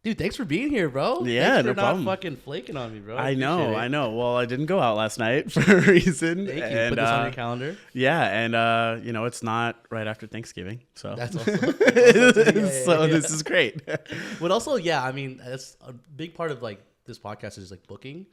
Dude, thanks for being here, bro. Yeah, Thanks no for not problem. fucking flaking on me, bro. I know, Appreciate I it. know. Well, I didn't go out last night for a reason. Thank you. And Put this on your calendar. yeah, and it's not right after Thanksgiving. So That's also, yeah. so this is great. But also, yeah, I mean, that's a big part of like this podcast is like booking,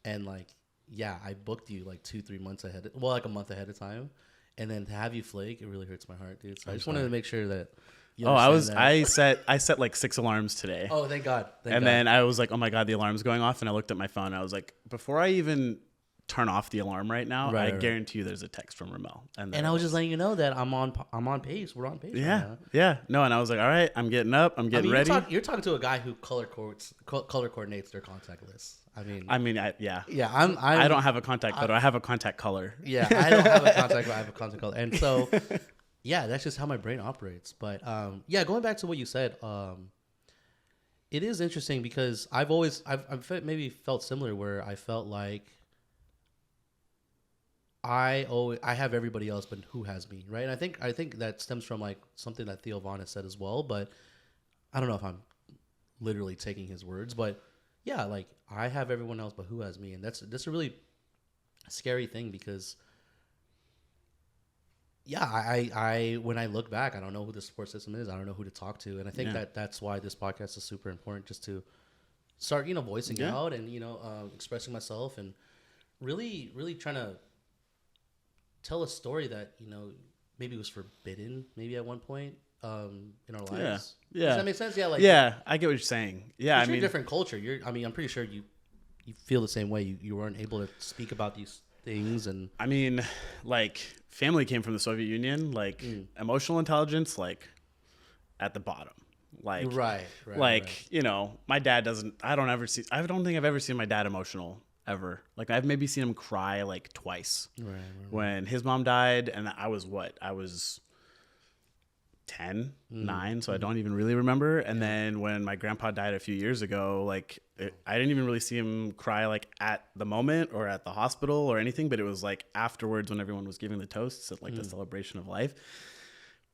and like, yeah, I booked you like 2-3 months ahead, well, like a month ahead of time, and then to have you flake, it really hurts my heart, dude. So I just wanted to make sure that you understand that. I set like 6 alarms today. Oh, thank God. And then I was like, oh my God, the alarm's going off. And I looked at my phone and I was like, before I even turn off the alarm right now, I guarantee you there's a text from Ramel. And I was just letting you know that I'm on pace. We're on pace. Yeah. Right now. Yeah. No. And I was like, all right, I'm getting up. I'm getting ready. You're talking to a guy who color coordinates their contact list. Yeah. I don't have a contact photo. I have a contact color. Yeah, I don't have a contact, but I have a contact color. And so, yeah, that's just how my brain operates. But yeah, going back to what you said, it is interesting because I've maybe felt similar where I felt like I have everybody else, but who has me, right? And I think that stems from like something that Theo Von has said as well. But I don't know if I'm literally taking his words, but yeah, like I have everyone else, but who has me? And that's a really scary thing because yeah, I when I look back, I don't know who the support system is. I don't know who to talk to, and I think that's why this podcast is super important, just to start, voicing out and expressing myself and really, really trying to tell a story that maybe was forbidden, maybe at one point in our lives. Yeah. Does that make sense? Yeah, like I get what you're saying. Yeah, you're a different culture. I'm pretty sure you feel the same way. You weren't able to speak about these things, and I mean, like family came from the Soviet Union, like emotional intelligence, like at the bottom, like right. My dad doesn't. I don't think I've ever seen my dad emotional ever. Like I've maybe seen him cry like twice. Right. When his mom died, and I was 10, 9, so I don't even really remember. And then when my grandpa died a few years ago, I didn't even really see him cry like at the moment or at the hospital or anything, but it was like afterwards when everyone was giving the toasts at like the celebration of life.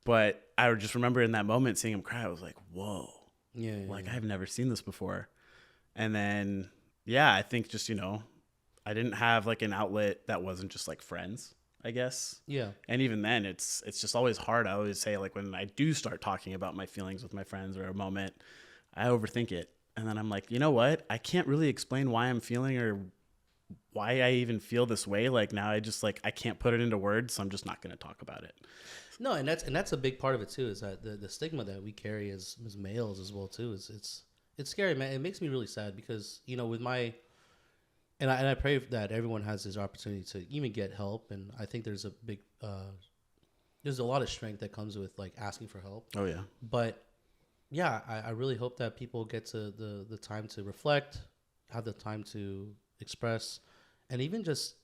But I just remember in that moment seeing him cry. I was like, whoa. I've never seen this before. And then, I think just, I didn't have like an outlet that wasn't just like friends, I guess. Yeah. And even then it's just always hard. I always say like when I do start talking about my feelings with my friends or a moment, I overthink it. And then I'm like, you know what? I can't really explain why I'm feeling or why I even feel this way. Like now I just I can't put it into words, so I'm just not going to talk about it. No, and that's a big part of it too, is that the stigma that we carry as males as well too, it's scary, man. It makes me really sad because, with my and I pray that everyone has this opportunity to even get help, and I think there's a big there's a lot of strength that comes with like asking for help. Oh yeah. But yeah, I really hope that people get to the time to reflect, have the time to express, and even just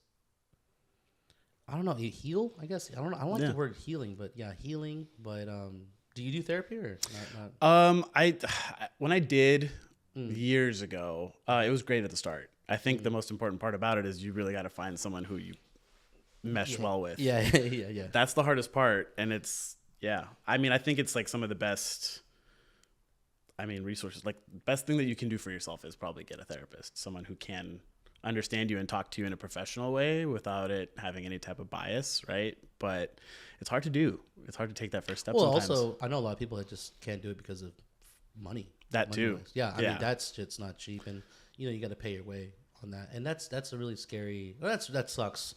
I don't know, heal. I guess I don't know. I don't like the word healing, but yeah, healing. But do you do therapy or not? When I did years ago, it was great at the start. I think the most important part about it is you really got to find someone who you mesh well with. Yeah. That's the hardest part, and it's I think it's like some of the best. Resources. Like best thing that you can do for yourself is probably get a therapist, someone who can understand you and talk to you in a professional way without it having any type of bias, right? But it's hard to do. It's hard to take that first step. Well, sometimes. Also, I know a lot of people that just can't do it because of money. That too. Yeah, I mean that's just not cheap, and you got to pay your way on that, and that's a really scary. That sucks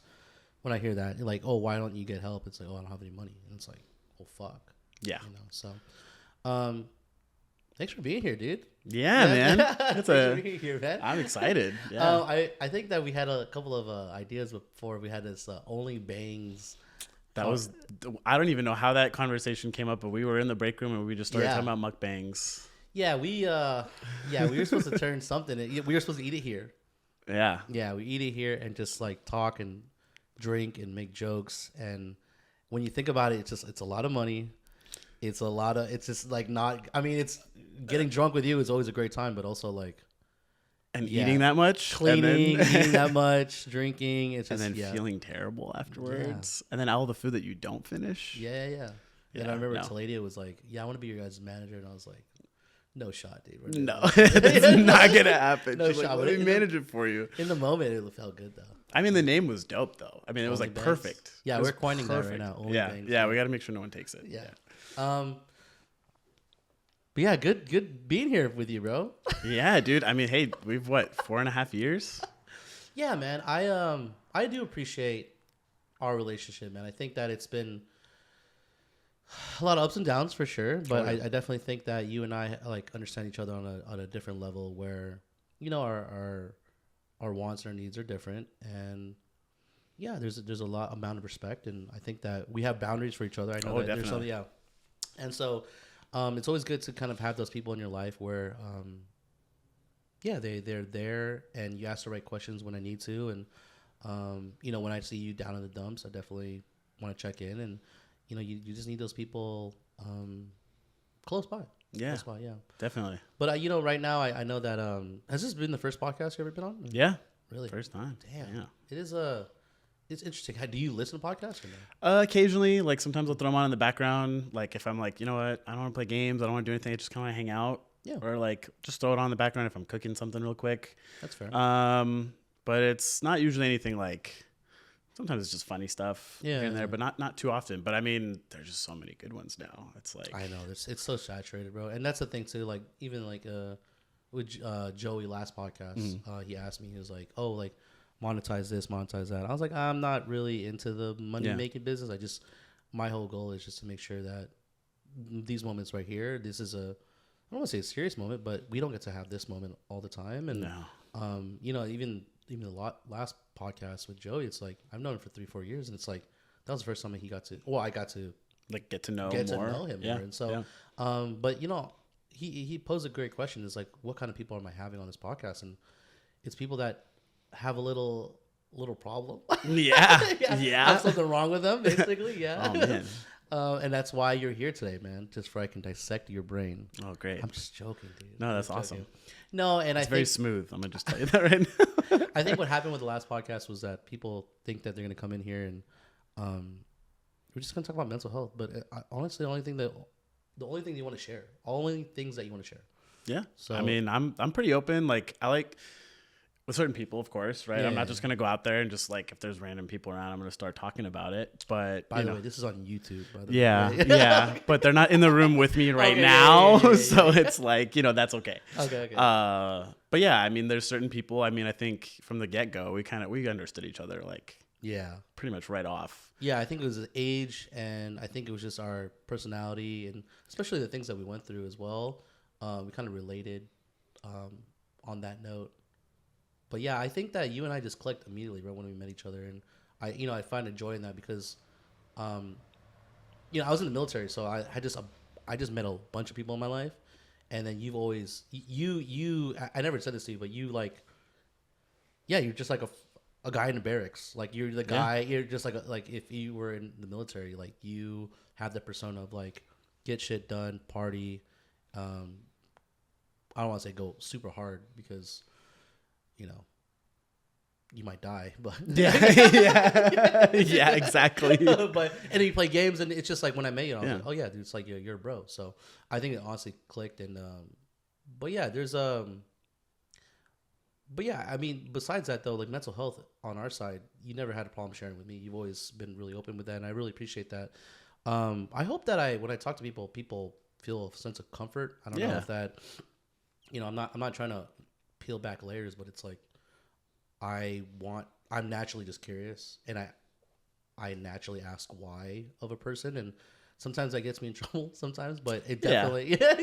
when I hear that. Like, oh, why don't you get help? It's like, oh, I don't have any money, and it's like, oh, fuck. Yeah. So, thanks for being here, dude. Yeah, man. Thanks for being here, man. I'm excited. Yeah. I think that we had a couple of ideas before we had this Only Bangs. I don't even know how that conversation came up, but we were in the break room and we just started talking about mukbangs. Yeah, we were supposed to turn something. We were supposed to eat it here. Yeah. Yeah, we eat it here and just like talk and drink and make jokes. And when you think about it, it's a lot of money. It's just like not. I mean, it's getting drunk with you is always a great time, but also like. And eating that much, cleaning, eating that much, drinking, it's just, and then feeling terrible afterwards, and then all the food that you don't finish. Yeah. And I remember Taladia was like, "Yeah, I want to be your guys' manager," and I was like, No shot, dude. We're doing No, this. that's not gonna happen. No She's shot, like, but let me manage it for you. In the moment, it felt good though. I mean, the name was dope though. I mean, it was Only like Bangs. perfect. Yeah, It was we're coining that right perfect. now. Only Yeah, Bangs, yeah. We got to make sure no one takes it. Yeah. But yeah, good being here with you, bro. Yeah, dude. I mean, hey, we've what 4.5 years? Yeah, man. I do appreciate our relationship, man. I think that it's been a lot of ups and downs for sure, but Oh, yeah. I definitely think that you and I like understand each other on a different level where our wants and our needs are different, and yeah, there's a lot amount of respect, and I think that we have boundaries for each other. I know that there's something, yeah, and so it's always good to kind of have those people in your life where yeah, they're there, and you ask the right questions when I need to, and when I see you down in the dumps, I definitely want to check in, and you just need those people close by. Yeah, Close by, yeah, definitely. But right now, I know that has this been the first podcast you ever been on? Yeah, really, first time. Damn, yeah. It is it's interesting. Do you listen to podcasts or no? Occasionally, like sometimes I'll throw them on in the background. Like if I'm like, you know what, I don't want to play games, I don't want to do anything, I just kind of hang out. Yeah. Or like just throw it on in the background if I'm cooking something real quick. That's fair. But it's not usually anything like. Sometimes it's just funny stuff here and there, but not too often. But I mean, there's just so many good ones now. It's like I know it's so saturated, bro. And that's the thing too. Like even like with Joey last podcast, he asked me, he was like, "Oh, like monetize this, monetize that." I was like, "I'm not really into the money making business. My whole goal is just to make sure that these moments right here, this is I don't want to say a serious moment, but we don't get to have this moment all the time. And even the last podcast with Joey, it's like I've known him for 3-4 years, and it's like that was the first time I got to like get to know him more. more. And so but he posed a great question, is like, what kind of people am I having on this podcast? And it's people that have a little problem. Yeah. Have something wrong with them, basically. Yeah. Oh man. And that's why you're here today, man. Just so I can dissect your brain. Oh, great. I'm just joking, dude. No, that's awesome. No, and it's very smooth. I'm gonna just tell you that right now. I think what happened with the last podcast was that people think that they're gonna come in here and we're just gonna talk about mental health. But honestly, the only thing you want to share, only things that you want to share. Yeah. So I mean, I'm pretty open. Like I like. With certain people, of course, right? I'm not just going to go out there and just like, if there's random people around, I'm going to start talking about it. But by the way, this is on YouTube, by the way. Yeah. But they're not in the room with me right now. So it's like, that's okay. Okay. But yeah, I mean, there's certain people, I mean, I think from the get-go, we understood each other like, pretty much right off. Yeah, I think it was the age, and I think it was just our personality, and especially the things that we went through as well. We kind of related on that note. But yeah, I think that you and I just clicked immediately right when we met each other, and I find a joy in that because, I was in the military, so I just met a bunch of people in my life, and then you've always I never said this to you, but you like, yeah, you're just like a guy in the barracks, like you're the guy, you're just like if you were in the military, like you have the persona of like get shit done, party, I don't want to say go super hard because. You might die, but yeah, exactly. But and you play games, and it's just like when I met you, I was like, oh yeah, dude, it's like you're a bro. So I think it honestly clicked, and but yeah, there's but yeah, I mean, besides that though, like mental health on our side, you never had a problem sharing with me. You've always been really open with that, and I really appreciate that. I hope that when I talk to people feel a sense of comfort. I don't know if that, I'm not trying to peel back layers, but it's like I'm naturally just curious, and I naturally ask why of a person, and sometimes that gets me in trouble sometimes, but it definitely but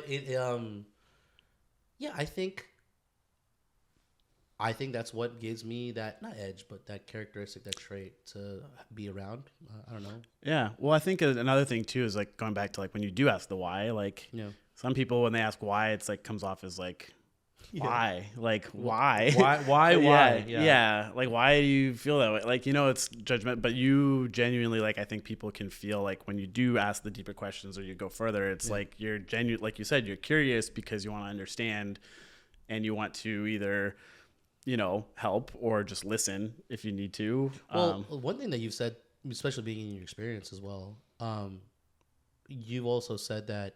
it I think that's what gives me that, not edge, but that characteristic, that trait to be around. I don't know. Yeah. Well, I think another thing too is like going back to like when you do ask the why, like some people when they ask why, it's like comes off as like, why? Like why? Why? Yeah. Like why do you feel that way? Like, it's judgment, but you genuinely, like, I think people can feel like when you do ask the deeper questions or you go further, it's like you're genuine, like you said, you're curious because you want to understand and you want to either, help or just listen if you need to. Well, one thing that you've said, especially being in your experience as well, you've also said that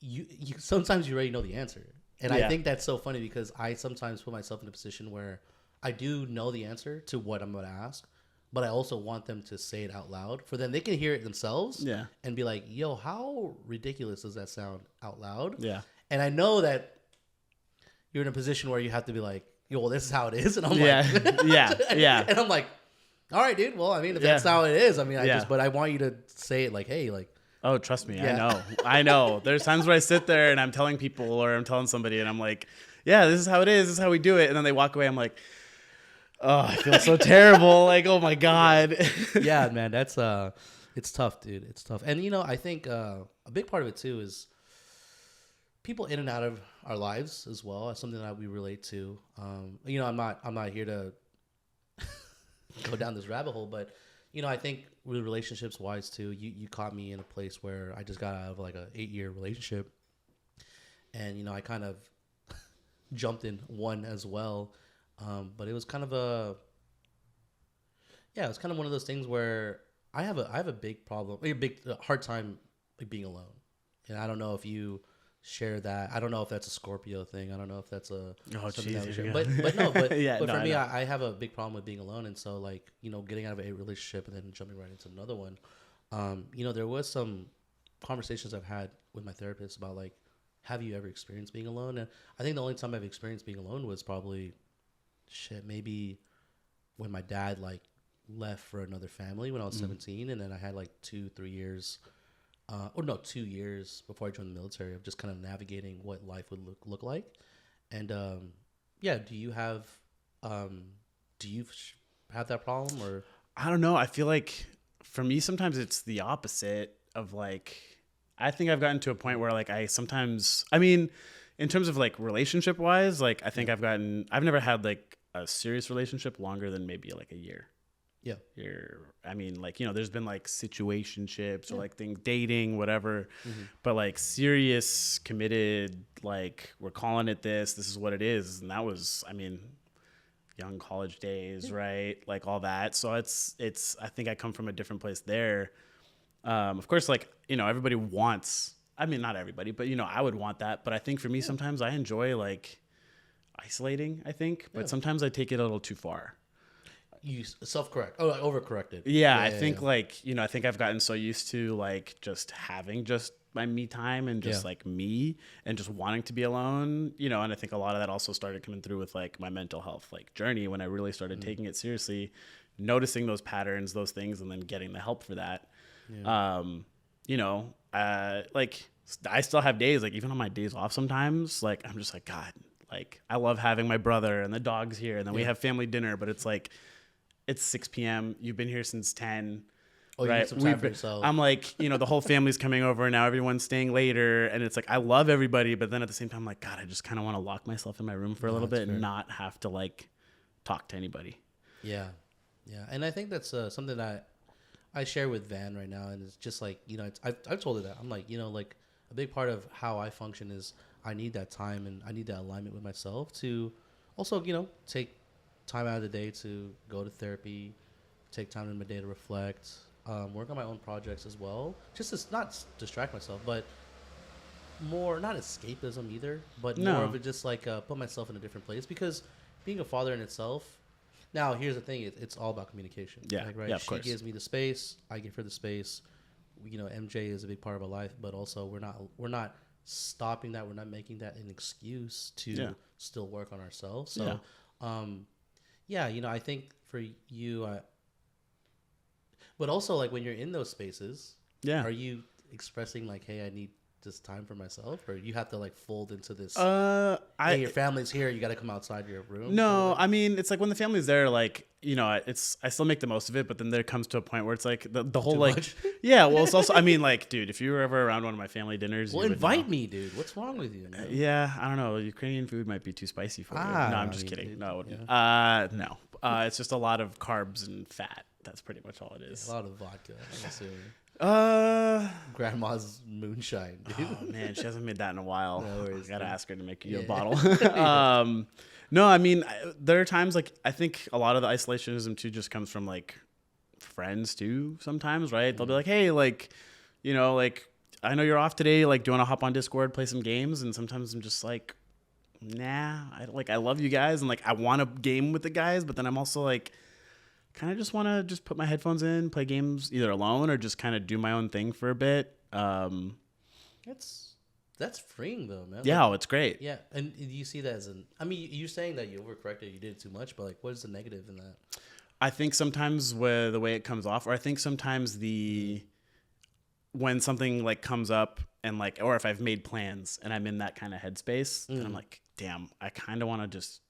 you sometimes you already know the answer. And Yeah. I think that's so funny because I sometimes put myself in a position where I do know the answer to what I'm going to ask, but I also want them to say it out loud for them. They can hear it themselves Yeah. and be like, yo, how ridiculous does that sound out loud? Yeah. And I know that you're in a position where you have to be like, yo, well, this is how it is. And I'm Yeah. like, Yeah. And I'm like, all right, dude. Well, I mean, if Yeah. that's how it is, I mean, Yeah. but I want you to say it like, hey, like, Oh, trust me. Yeah. I know. There's times where I sit there and I'm telling people or I'm telling somebody and I'm like, yeah, this is how it is. This is how we do it. And then they walk away. I'm like, oh, I feel so terrible. Like, oh my God. yeah, man, that's it's tough, dude. It's tough. And I think a big part of it too is people in and out of our lives as well. That's something that we relate to. I'm not here to go down this rabbit hole, but I think with relationships wise too, you caught me in a place where I just got out of like a 8-year relationship, and I kind of jumped in one as well, but it was kind of it was kind of one of those things where I have a big problem, hard time like being alone, and I don't know if you share that. I don't know if that's a Scorpio thing. I don't know if that's something that we share. But Yeah, but no, for me, know. I have a big problem with being alone, and so like getting out of a relationship and then jumping right into another one. There was some conversations I've had with my therapist about like, have you ever experienced being alone? And I think the only time I've experienced being alone was probably maybe when my dad like left for another family when I was 17, and then I had like 2-3 years. 2 years before I joined the military of just kind of navigating what life would look like. And do you have that problem? Or I don't know. I feel like for me, sometimes it's the opposite of like, I think I've gotten to a point where like in terms of like relationship wise, like I think I've never had like a serious relationship longer than maybe like a year. Yeah. There's been like situationships or like things, dating, whatever, but like serious, committed, like we're calling it this is what it is. And that was, young college days, right? Like all that. So I think I come from a different place there. Of course, like, everybody wants, not everybody, but I would want that. But I think for me, sometimes I enjoy like isolating, I think, but sometimes I take it a little too far. You self-correct. Oh, like overcorrected. I think I think I've gotten so used to like just having just my me time and just like me and just wanting to be alone, and I think a lot of that also started coming through with like my mental health like journey when I really started taking it seriously, noticing those patterns, those things, and then getting the help for that. Like I still have days, like even on my days off sometimes, like I'm just like, God, like I love having my brother and the dogs here, and then we have family dinner, but it's like, it's 6 p.m. You've been here since 10. Oh, you right? need some time for yourself. I'm like, the whole family's coming over now. Everyone's staying later. And it's like, I love everybody. But then at the same time, I'm like, God, I just kind of want to lock myself in my room for a little bit and not have to like talk to anybody. Yeah. Yeah. And I think that's something that I share with Van right now. And it's just like, I've told her that. I'm like, like a big part of how I function is I need that time and I need that alignment with myself to also, take time out of the day to go to therapy, take time in my day to reflect, work on my own projects as well, just to not distract myself, but more not escapism either, but more of it just like put myself in a different place, because being a father in itself, now here's the thing, it's all about communication. Right? Of course. She gives me the space, I give her the space. MJ is a big part of our life, but also we're not stopping that, we're not making that an excuse to still work on ourselves. So I think for you, but also like when you're in those spaces, are you expressing like, hey, I need this time for myself, or you have to like fold into this? Hey, your family's here, you got to come outside your room. No, it's like when the family's there, like I still make the most of it, but then there comes to a point where it's like the whole like well, it's also like, dude, if you were ever around one of my family dinners, well, invite me, dude. What's wrong with you, man? I don't know, Ukrainian food might be too spicy for you. No, I'm just kidding. Dude, No, no, it's just a lot of carbs and fat. That's pretty much all it is. A lot of vodka, I'm assuming. Grandma's moonshine, dude. Oh man, she hasn't made that in a while. No worries, I gotta dude. ask her to make you a bottle. No, there are times like I think a lot of the isolationism too just comes from like friends too. Sometimes, right? They'll be like, hey, like, like I know you're off today. Like, do you want to hop on Discord, play some games? And sometimes I'm just like, nah, I love you guys. And like, I want to game with the guys, but then I'm also like, kind of just want to just put my headphones in, play games either alone or just kind of do my own thing for a bit. That's freeing though, man. Yeah, like, it's great. Yeah, and you see that as an. I mean, you're saying that you overcorrected, you did it too much, but like, what is the negative in that? I think sometimes with the way it comes off, or I think sometimes when something like comes up and like, or if I've made plans and I'm in that kind of headspace, and I'm like, damn, I kind of want to just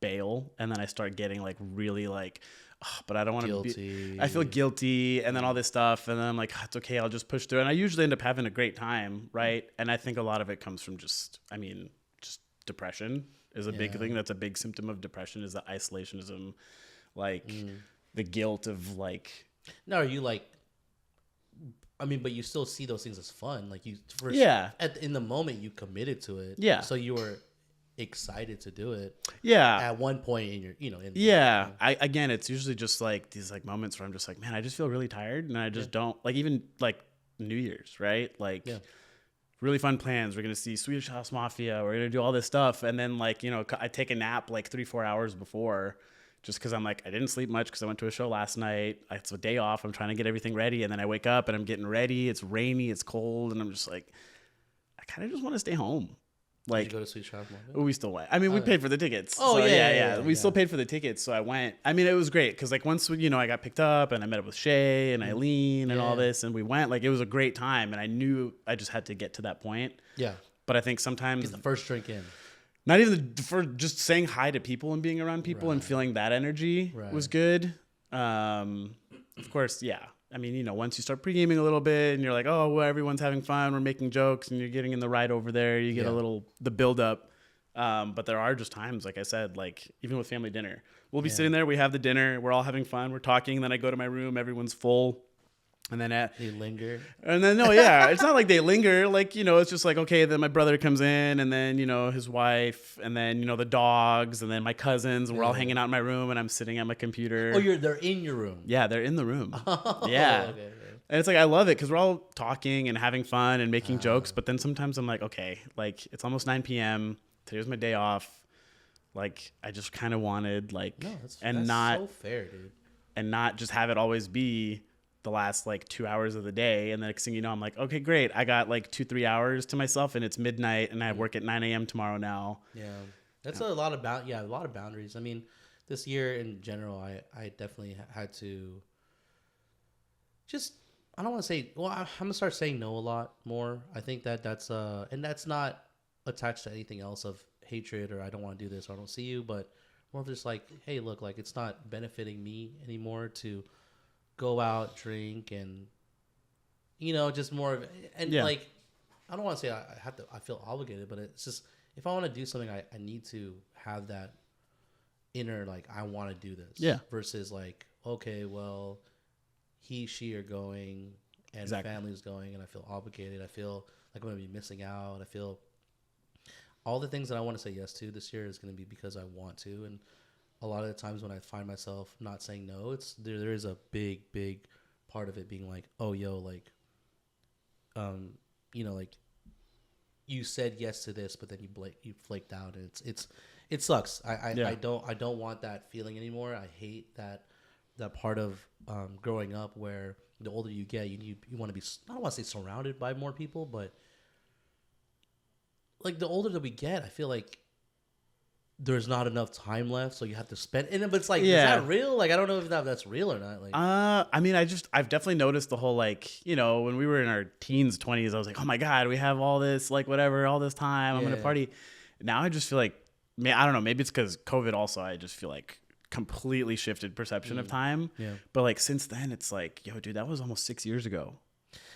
bail, and then I start getting like really like, oh, but I don't want to be. I feel guilty, and then all this stuff, and then I'm like, oh, it's okay, I'll just push through, and I usually end up having a great time, right? And I think a lot of it comes from just depression is a big thing. That's a big symptom of depression is the isolationism, like the guilt of like. No, are you like? I mean, but you still see those things as fun, like you. First, in the moment, you committed to it. Yeah. So you were excited to do it. Yeah. At one point in your, Again, it's usually just like these like moments where I'm just like, man, I just feel really tired, and I just don't like even like New Year's, right? Like. Yeah. Really fun plans. We're going to see Swedish House Mafia. We're going to do all this stuff. And then like, I take a nap like 3-4 hours before just because I'm like, I didn't sleep much because I went to a show last night. It's a day off. I'm trying to get everything ready. And then I wake up and I'm getting ready. It's rainy. It's cold. And I'm just like, I kind of just want to stay home. Like, did you go to Swedish House Mafia? We still went. I mean, we paid for the tickets. Oh, so, yeah. We still paid for the tickets. So I went. I mean, it was great because like once, I got picked up and I met up with Shay and Eileen and all this. And we went. Like, it was a great time. And I knew I just had to get to that point. Yeah. But I think sometimes. Get the first drink in. Not even for just saying hi to people and being around people and feeling that energy was good. Of course, yeah. I mean, once you start pre-gaming a little bit and you're like, oh, well, everyone's having fun, we're making jokes, and you're getting in the ride over there, you get the build up. But there are just times, like I said, like even with family dinner, we'll be sitting there, we have the dinner, we're all having fun, we're talking, and then I go to my room, everyone's full. And then they linger. And then it's not like they linger. Like, it's just like, okay, then my brother comes in, and then, his wife, and then, the dogs, and then my cousins, and we're all hanging out in my room, and I'm sitting at my computer. Oh, they're in your room. Yeah, they're in the room. Yeah. Okay. And it's like, I love it because we're all talking and having fun and making jokes. But then sometimes I'm like, okay, like it's almost 9 p.m. Today was my day off. Like, I just kind of wanted like, that's not so fair, dude. And not just have it always be the last like 2 hours of the day. And the next thing you know, I'm like, okay, great. I got like 2-3 hours to myself and it's midnight and I work at 9 a.m. tomorrow now. Yeah. That's a lot of boundaries. I mean, this year in general, I definitely had to just, I don't want to say, well, I'm going to start saying no a lot more. I think that's and that's not attached to anything else of hatred or I don't want to do this or I don't see you, but more of just like, hey, look, like it's not benefiting me anymore to go out, drink, and just more of, and like, I don't want to say I feel obligated, but it's just if I want to do something, I need to have that inner like I want to do this. Yeah. Versus like, okay, well, she are going and family's going, and I feel obligated. I feel like I'm gonna be missing out. I feel all the things that I want to say yes to this year is gonna be because I want to, and a lot of the times when I find myself not saying no, it's there is a big part of it being like, oh, yo, like, like you said yes to this, but then you flaked out, and it sucks. I don't want that feeling anymore. I hate that part of growing up where the older you get, you want to be, I don't want to say surrounded by more people, but like the older that we get, I feel like there's not enough time left, so you have to spend. But it's like, is that real? Like, I don't know if that's real or not. Like, I mean, I've definitely noticed the whole like, when we were in our teens, 20s, I was like, oh my god, we have all this like whatever, all this time, I'm gonna party. Now I just feel like, I don't know, maybe it's because COVID. Also, I just feel like completely shifted perception of time. Yeah. But like since then, it's like, yo, dude, that was almost 6 years ago.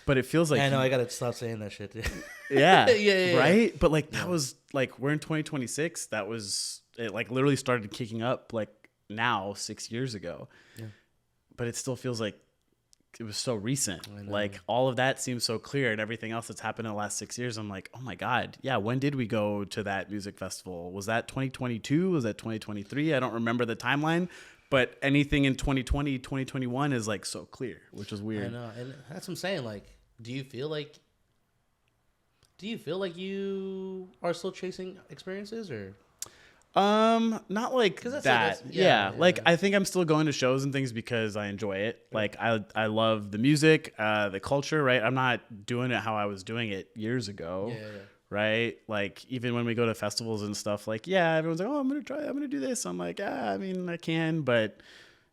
But it feels like I know I gotta stop saying that shit. Yeah, right. But like that was like we're in 2026. That was it. Like literally started kicking up like now 6 years ago. Yeah. But it still feels like it was so recent. Like all of that seems so clear, and everything else that's happened in the last 6 years. I'm like, oh my god, yeah. When did we go to that music festival? Was that 2022? Was that 2023? I don't remember the timeline. But anything in 2020, 2021 is like so clear, which is weird. I know, and that's what I'm saying. Like, do you feel like Do you feel like you are still chasing experiences, or Not like 'cause that. yeah, Like yeah. I think I'm still going to shows and things because I enjoy it. Like I love the music, the culture, right? I'm not doing it how I was doing it years ago. Yeah. Right? Like even when we go to festivals and stuff, like yeah, everyone's like, "Oh, I'm gonna do this." I'm like, "Ah, I mean, I can, but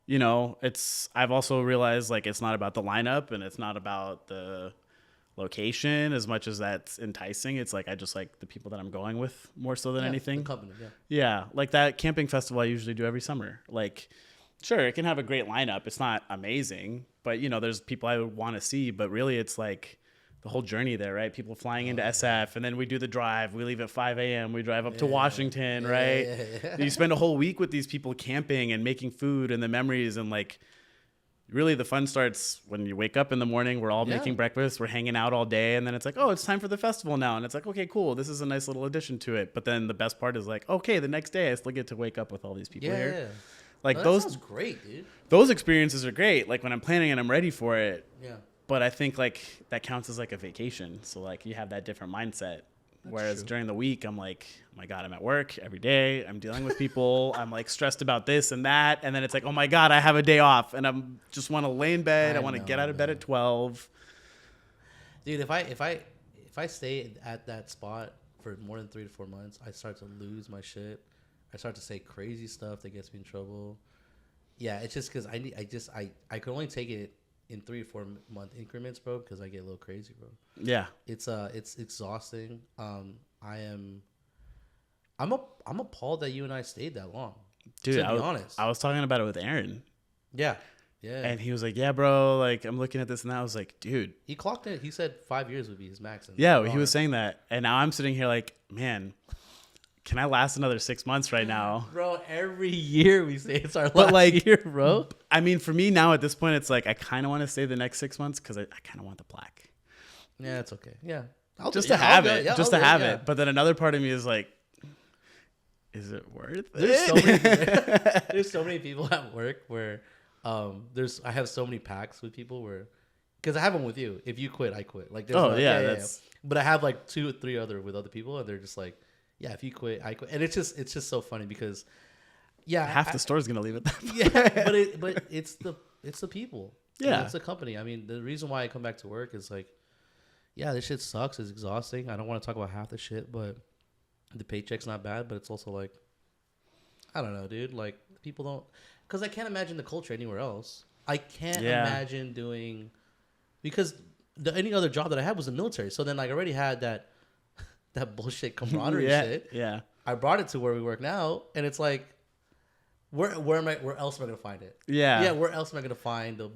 I've also realized like it's not about the lineup and it's not about the location as much as that's enticing. It's like I just like the people that I'm going with more so than Yeah, the anything. company, yeah. Yeah, like that camping festival I usually do every summer. Like, sure, it can have a great lineup. It's not amazing, but there's people I would want to see. But really, it's like the whole journey there, right? People flying into SF, and then we do the drive. We leave at 5 a.m. We drive up to Washington, right? You spend a whole week with these people camping and making food and the memories and like. Really, the fun starts when you wake up in the morning. We're all making breakfast. We're hanging out all day. And then it's like, oh, it's time for the festival now. And it's like, okay, cool. This is a nice little addition to it. But then the best part is like, okay, the next day I still get to wake up with all these people here. Yeah. Like That those sounds great, dude. those experiences are great. Like when I'm planning and I'm ready for it. Yeah. But I think like that counts as like a vacation. So like you have that different mindset. Whereas true. during the week, I'm like, oh my God, I'm at work every day. I'm dealing with people. I'm like stressed about this and that. And then it's like, oh my God, I have a day off and I'm just want to lay in bed. I want to get out of bed at 12. Dude, if I stay at that spot for more than 3 to 4 months, I start to lose my shit. I start to say crazy stuff that gets me in trouble. Yeah, it's just because I could only take it in 3 or 4 month increments, bro, because I get a little crazy, bro. Yeah. It's exhausting. I'm appalled that you and I stayed that long. Dude, to be honest. I was talking about it with Aaron. Yeah. Yeah. And he was like, yeah, bro, like I'm looking at this and that. I was like, dude. He clocked it. He said 5 years would be his max. Yeah, he was saying that. And now I'm sitting here like, man, can I last another 6 months right now? Bro, every year we say it's our last year, bro. I mean, for me now at this point, it's like I kind of want to stay the next 6 months because I kind of want the plaque. Yeah, it's okay. Yeah. Just to have it. Just to have it. But then another part of me is like, is it worth it? There's so many people at work where I have so many packs with people where, because I have them with you. If you quit, I quit. Like, yeah. But I have like 2 or 3 other with other people, and they're just like, yeah, if you quit, I quit. And it's just so funny because, yeah, half the store's gonna leave it that way. Yeah, but it's the people. Yeah, it's the company. I mean, the reason why I come back to work is like, yeah, this shit sucks. It's exhausting. I don't want to talk about half the shit, but the paycheck's not bad. But it's also like, I don't know, dude. Like people don't, because I can't imagine the culture anywhere else. I can't imagine doing, because any other job that I had was the military. So then like I already had that bullshit camaraderie shit. Yeah. I brought it to where we work now, and it's like, where else am I gonna find it? Yeah. Yeah, where else am I gonna find the.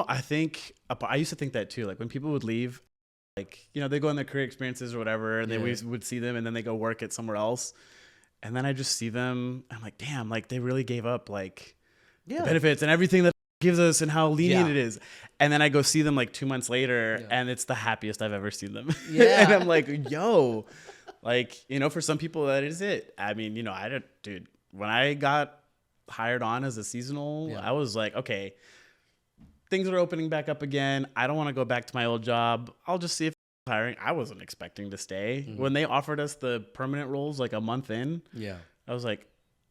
I think I used to think that too. Like when people would leave, like they go on their career experiences or whatever, and then we would see them, and then they go work at somewhere else, and then I just see them. I'm like, damn, like they really gave up like the benefits and everything that gives us and how lenient it is. And then I go see them like 2 months later, and it's the happiest I've ever seen them. Yeah, and I'm like, yo, like for some people that is it. I mean, dude, when I got hired on as a seasonal, I was like, okay, things are opening back up again. I don't want to go back to my old job. I'll just see if it's hiring. I wasn't expecting to stay. When they offered us the permanent roles like a month in, I was like,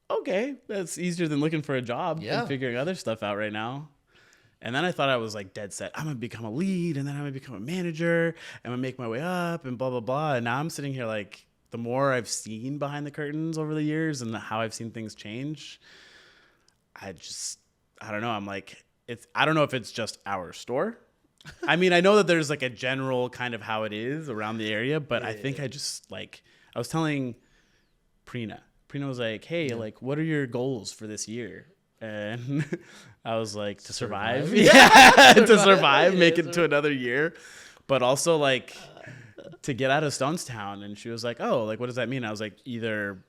okay, that's easier than looking for a job and figuring other stuff out right now. And then I thought I was like dead set. I'm going to become a lead, and then I'm going to become a manager. I'm going to make my way up and blah, blah, blah. And now I'm sitting here like, the more I've seen behind the curtains over the years and how I've seen things change, I don't know. I'm like, I don't know if it's just our store. I mean, I know that there's like a general kind of how it is around the area, but I think I just like, I was telling Prina was like, hey, like, what are your goals for this year? And I was like, to survive. Yeah, to survive, make it to another year. But also like to get out of Stonestown. And she was like, oh, like, what does that mean? I was like, either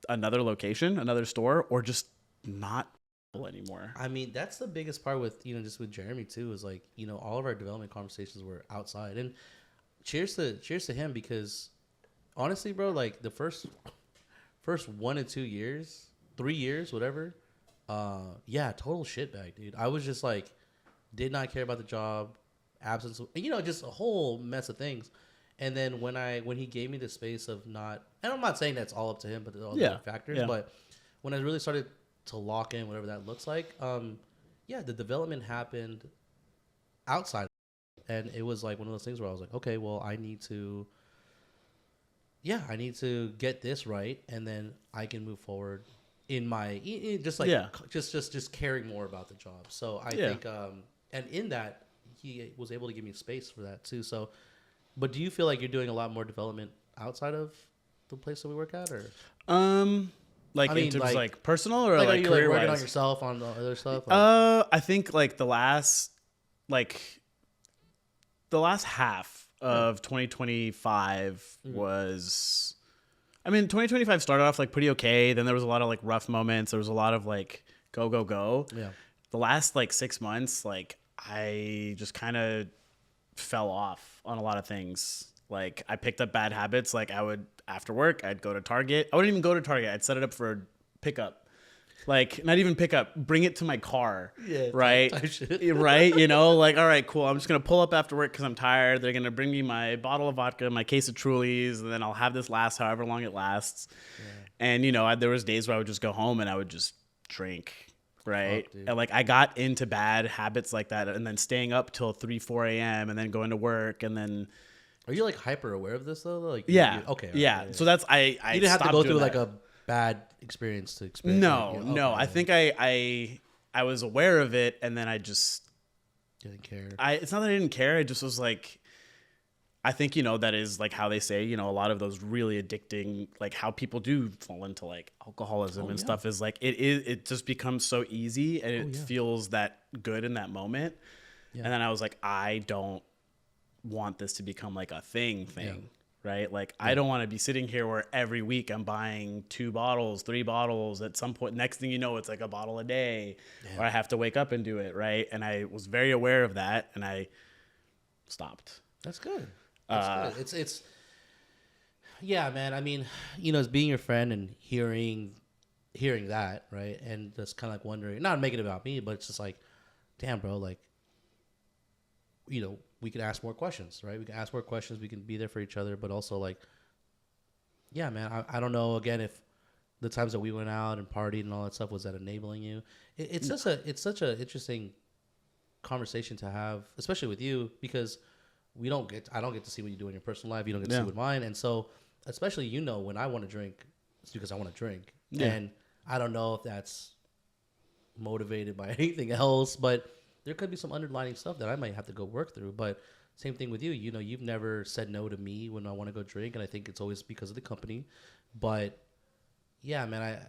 another location, another store, or just not anymore. I mean, that's the biggest part with, just with Jeremy too, is like, all of our development conversations were outside. And cheers to him, because honestly, bro, like the first 1 to 2 years, 3 years, whatever, total shitbag, dude. I was just like, did not care about the job, absence of, just a whole mess of things. And then when he gave me the space of not, and I'm not saying that's all up to him, but there's all Yeah. the factors. Yeah. But when I really started to lock in, whatever that looks like, yeah, the development happened outside, and it was like one of those things where I was like, okay, well, I need to get this right, and then I can move forward in my just like just caring more about the job. So I think, and in that he was able to give me space for that too. So, but do you feel like you're doing a lot more development outside of the place that we work at, or like in terms like personal or like are you career like working wise? on yourself on the other stuff? I think like the last half of 2025 was, I mean, 2025 started off like pretty okay. Then there was a lot of like rough moments. There was a lot of like go. Yeah. The last like 6 months, like I just kind of fell off on a lot of things. Like I picked up bad habits. Like I would, after work, I'd go to Target. I wouldn't even go to Target. I'd set it up for a pickup. Like not even pick up, bring it to my car. Yeah. Right. Right. You know, like, all right, cool. I'm just going to pull up after work because I'm tired. They're going to bring me my bottle of vodka, my case of Trulies, and then I'll have this last however long it lasts. Yeah. And, you know, there was days where I would just go home and I would just drink. Right. And like I got into bad habits like that, and then staying up till 3-4 a.m. and then going to work. And then. Are you like hyper aware of this though? Like, yeah. Okay. Yeah. So that's, I you didn't have to go through like a bad experience to experience. No. I think I was aware of it, and then I just didn't care. It's not that I didn't care. I just was like, I think, you know, that is like how they say, you know, a lot of those really addicting, like how people do fall into like alcoholism and stuff is like, it just becomes so easy, and it feels that good in that moment. Yeah. And then I was like, I don't want this to become like a thing. Yeah. Right? Like, I don't want to be sitting here where every week I'm buying 2 bottles, 3 bottles. At some point, next thing you know, it's like a bottle a day, or I have to wake up and do it. Right? And I was very aware of that, and I stopped. That's good. That's good. It's yeah, man. I mean, you know, it's being your friend and hearing that, right? And just kind of like wondering, not making it about me, but it's just like, damn, bro, like, you know, we could ask more questions, right? We can ask more questions. We can be there for each other, but also like, yeah, man, I don't know, again, if the times that we went out and partied and all that stuff, was that enabling you? It's such a interesting conversation to have, especially with you, because I don't get to see what you do in your personal life. You don't get to see with mine. And so, especially, you know, when I want to drink, it's because I want to drink. Yeah. And I don't know if that's motivated by anything else, but there could be some underlying stuff that I might have to go work through. But same thing with you. You know, you've never said no to me when I want to go drink, and I think it's always because of the company. But yeah, man,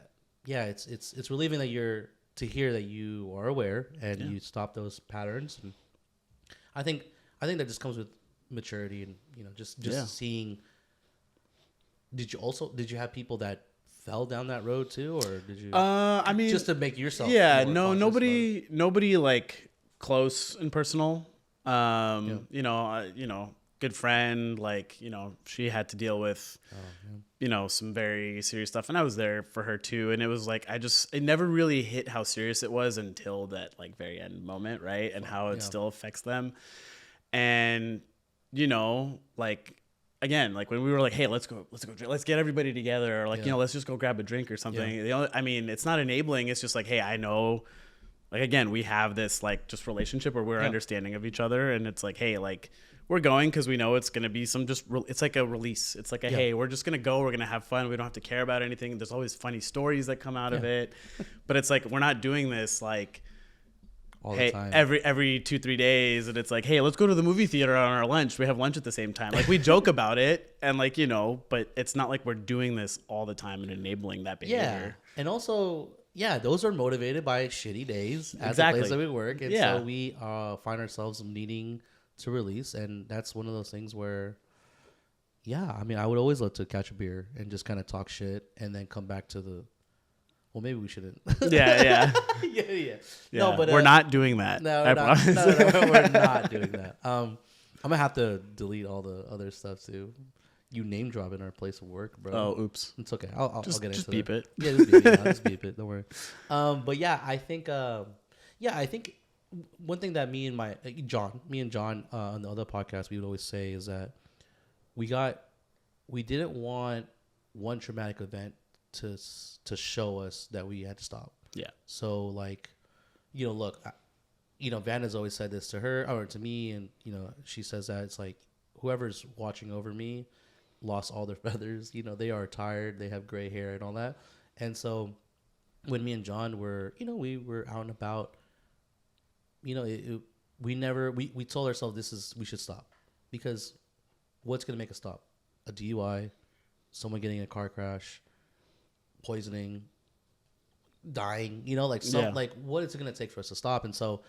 it's relieving that to hear that you are aware and you stop those patterns. And I think that just comes with maturity, and, you know, just seeing. Did you have people that fell down that road too, or did you? I mean, just to make yourself. Yeah, no, nobody like close and personal. You know, good friend. Like, you know, she had to deal with, you know, some very serious stuff, and I was there for her too. And it was like, it never really hit how serious it was until that like very end moment, right? And how it still affects them. And, you know, like, again, like when we were like, hey, let's go drink, let's get everybody together, or like, you know, let's just go grab a drink or something. I mean, it's not enabling. It's just like, hey, I know, like, again, we have this like just relationship where we're understanding of each other, and it's like, hey, like, we're going because we know it's going to be some it's like a release. It's like hey, we're just going to go. We're going to have fun. We don't have to care about anything. There's always funny stories that come out of it. But it's like, we're not doing this like, all the time. Every 2-3 days, and it's like, hey, let's go to the movie theater on our lunch. We have lunch at the same time. Like, we joke about it, and like, you know, but it's not like we're doing this all the time and enabling that behavior. Yeah, and also, those are motivated by shitty days at the place that we work, and so we find ourselves needing to release, and that's one of those things where, I mean, I would always love to catch a beer and just kind of talk shit, and then come back to the. Well, maybe we shouldn't. Yeah. No, but we're not doing that. No, we're not doing that. I'm gonna have to delete all the other stuff too. You name drop in our place of work, bro. Oh, oops. It's okay. I'll get into it. Just beep it. Yeah, just beep it. I'll just beep it. Don't worry. But yeah, I think one thing that me and John on the other podcast, we would always say is that we didn't want one traumatic event to show us that we had to stop. Yeah. So like, look, Vanna's always said this to her or to me, and she says that it's like whoever's watching over me lost all their feathers. They are tired, they have gray hair and all that. And so when me and John were, we were out and about, we told ourselves we should stop, because what's gonna make us stop? A DUI, someone getting in a car crash, poisoning, dying, like what is it going to take for us to stop? And so,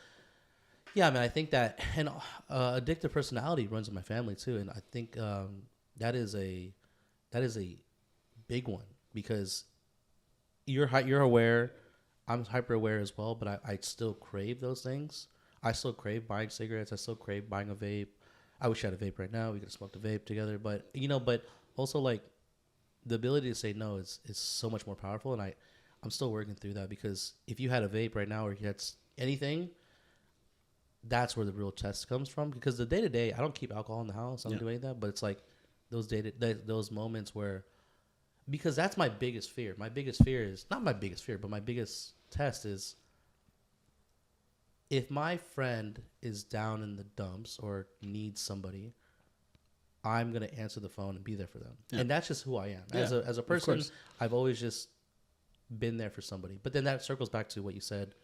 yeah, I mean, I think that, and addictive personality runs in my family too. And I think that is a big one, because you're aware, I'm hyper aware as well, but I still crave those things. I still crave buying cigarettes. I still crave buying a vape. I wish I had a vape right now. We could have smoked a vape together, but but also like the ability to say no is so much more powerful. And I'm still working through that, because if you had a vape right now or you had anything, that's where the real test comes from. Because the day to day, I don't keep alcohol in the house. I don't do any of that. But it's like those moments where, because that's my biggest fear. My biggest fear is not my biggest fear, but my biggest test is if my friend is down in the dumps or needs somebody, I'm going to answer the phone and be there for them. Yeah. And that's just who I am. Yeah, as a person, I've always just been there for somebody. But then that circles back to what you said.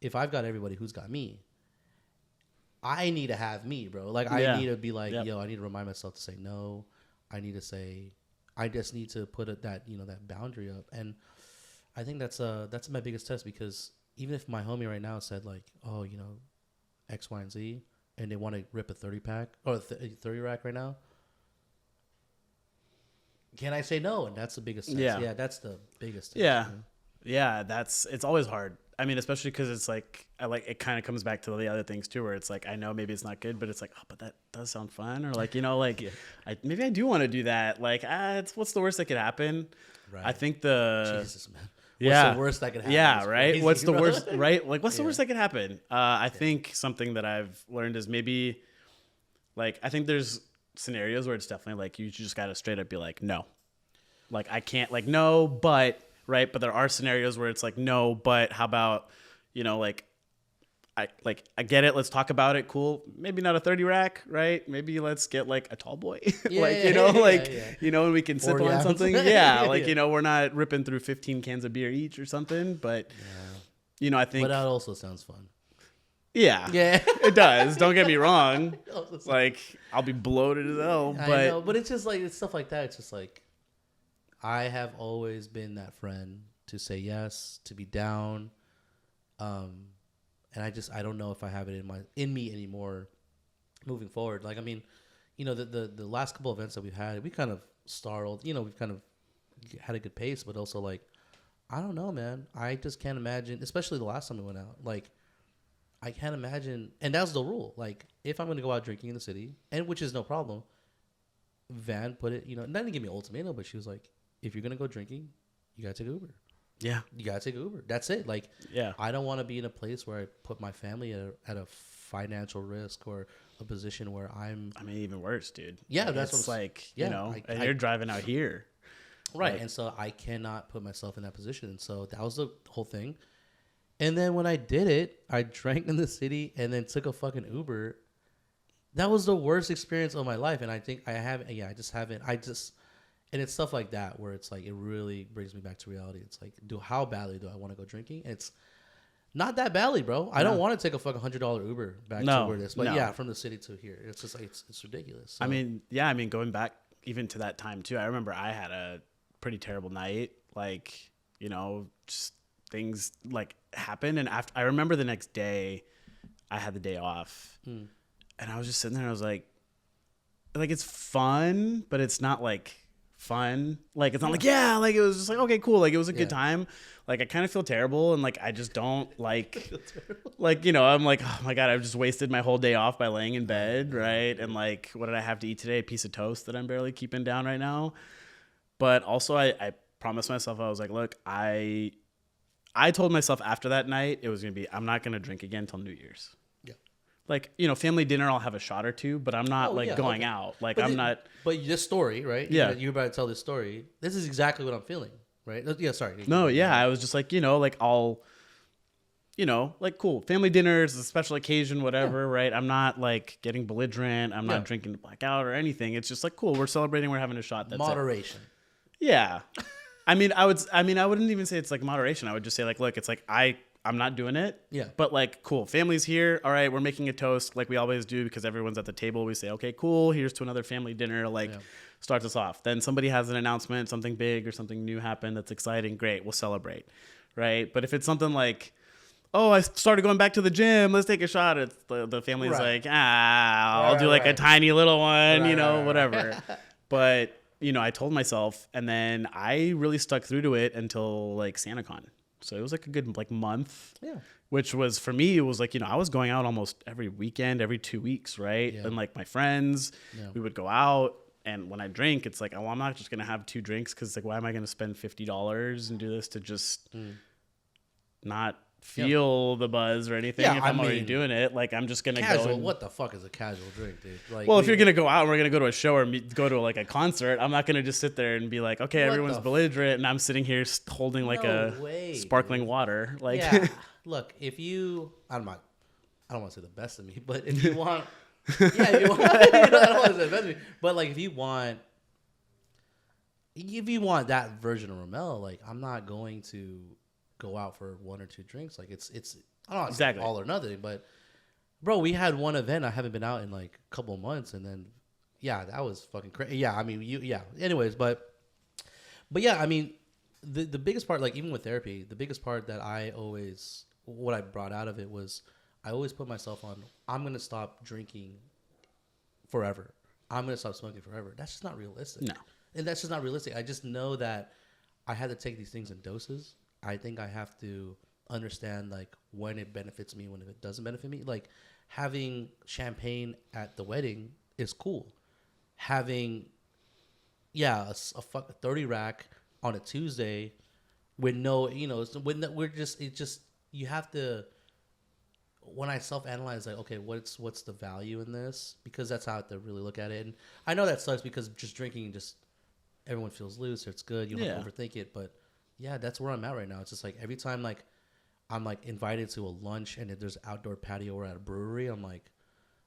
If I've got everybody who's got me, I need to have me, bro. Like, I need to be like, yo, I need to remind myself to say no. I need to say, I just need to put that boundary up. And I think that's my biggest test, because even if my homie right now said like, oh, X, Y, and Z, and they want to rip a 30 pack or a 30 rack right now, can I say no? And that's the biggest test. Yeah, that's the biggest test. Yeah. Yeah, it's always hard. I mean, especially because it's like, it kind of comes back to the other things too, where it's like, I know maybe it's not good, but it's like, oh, but that does sound fun. Or like, maybe I do want to do that. Like, what's the worst that could happen? Right. I think Jesus, man. What's the worst that could happen? Yeah, right. Crazy, what's the worst, right? Like, what's the worst that could happen? I think something that I've learned is maybe, like, I think there's scenarios where it's definitely like, you just got to straight up be like, no. Like, I can't, like, no, but, right? But there are scenarios where it's like, no, but how about, I get it. Let's talk about it. Cool. Maybe not a 30 rack, right? Maybe let's get like a tall boy, and we can sip on something. Yeah. Like, we're not ripping through 15 cans of beer each or something, but I think. But that also sounds fun. Yeah. Yeah. It does. Don't get me wrong. Like, I'll be bloated as hell, but. I know, but it's just like, it's stuff like that. It's just like, I have always been that friend to say yes, to be down. And I don't know if I have it in me anymore moving forward. Like, I mean, the last couple of events that we've had, we kind of startled, we've kind of had a good pace, but also like, I don't know, man. I just can't imagine, especially the last time we went out. Like, I can't imagine. And that's the rule. Like, if I'm going to go out drinking in the city, and which is no problem, Van put it, not to give me an ultimatum, but she was like, if you're going to go drinking, you got to take Uber. Yeah. You got to take Uber. That's it. Like, yeah. I don't want to be in a place where I put my family at a financial risk or a position where I mean, even worse, dude. Yeah, like, that's what's like, yeah, and you're driving out here. Right. Like, and so I cannot put myself in that position. And so that was the whole thing. And then when I did it, I drank in the city and then took a fucking Uber. That was the worst experience of my life. And I think and it's stuff like that where it's like, it really brings me back to reality. It's like, how badly do I want to go drinking? And it's not that badly, bro. I don't want to take a fucking $100 Uber back to where this. But yeah, from the city to here. It's just like, it's ridiculous. So. I mean, going back even to that time too, I remember I had a pretty terrible night. Like, just things like happened. And after, I remember the next day I had the day off and I was just sitting there and I was like, it's fun, but it's not like fun. Like, it's not like, like, it was just like, okay, cool. Like, it was a good time. Like, I kind of feel terrible. And like, I just don't like, I'm like, oh my God, I've just wasted my whole day off by laying in bed. Right. And like, what did I have to eat today? A piece of toast that I'm barely keeping down right now. But also I promised myself, I was like, look, I told myself after that night, it was going to be, I'm not going to drink again until New Year's. Yeah. like, family dinner, I'll have a shot or two, but I'm not going out. Like, but I'm not. But this story, right? Yeah. You're about to tell this story. This is exactly what I'm feeling, right? Yeah, sorry. No, yeah. I was just like, like I'll, like cool. Family dinner is a special occasion, whatever, right? I'm not like getting belligerent. I'm not drinking to black out or anything. It's just like, cool. We're celebrating. We're having a shot. That's moderation. Yeah. I wouldn't even say it's like moderation. I would just say like, look, it's like, I'm not doing it. Yeah. But like, cool. Family's here. All right. We're making a toast like we always do because everyone's at the table. We say, okay, cool. Here's to another family dinner. Like, starts us off. Then somebody has an announcement, something big or something new happened that's exciting. Great. We'll celebrate. Right. But if it's something like, oh, I started going back to the gym, let's take a shot. It's the family's like, I'll do like a tiny little one, whatever. But, I told myself, and then I really stuck through to it until like SantaCon. So it was like a good like month, which was for me, it was like, I was going out almost every weekend, every 2 weeks. Right. Yeah. And like my friends, we would go out. And when I drink, it's like, oh, I'm not just going to have 2 drinks. Cause like, why am I going to spend $50 and do this to just not feel the buzz or anything if I'm already doing it? Like, I'm just going to go. What the fuck is a casual drink, dude? Like, well, if you're going to go out and we're going to go to a show or go to like a concert, I'm not going to just sit there and be like, okay, everyone's belligerent. And I'm sitting here holding like sparkling water. Like, look, if you, I don't want to say the best of me, but if you want, if you want, I don't want to say the best of me, but like, if you want that version of Ramel, like, I'm not going to go out for 1 or 2 drinks. Like, it's I don't know, exactly all or nothing. But bro, we had one event. I haven't been out in like a couple of months, and then that was fucking crazy. Yeah, I mean, anyways, but yeah, I mean, the biggest part, like even with therapy, the biggest part that what I brought out of it was I always put myself on, I'm gonna stop drinking forever. I'm gonna stop smoking forever. That's just not realistic. No, and that's just not realistic. I just know that I had to take these things in doses. I think I have to understand like when it benefits me, when it doesn't benefit me. Like having champagne at the wedding is cool. Having a 30 rack on a Tuesday with no, you have to. When I self-analyze, like, okay, what's the value in this? Because that's how I have to really look at it. And I know that sucks because just drinking, everyone feels loose or it's good. You don't have to overthink it, but. Yeah, that's where I'm at right now. It's just like every time like I'm like invited to a lunch and if there's outdoor patio or at a brewery, I'm like,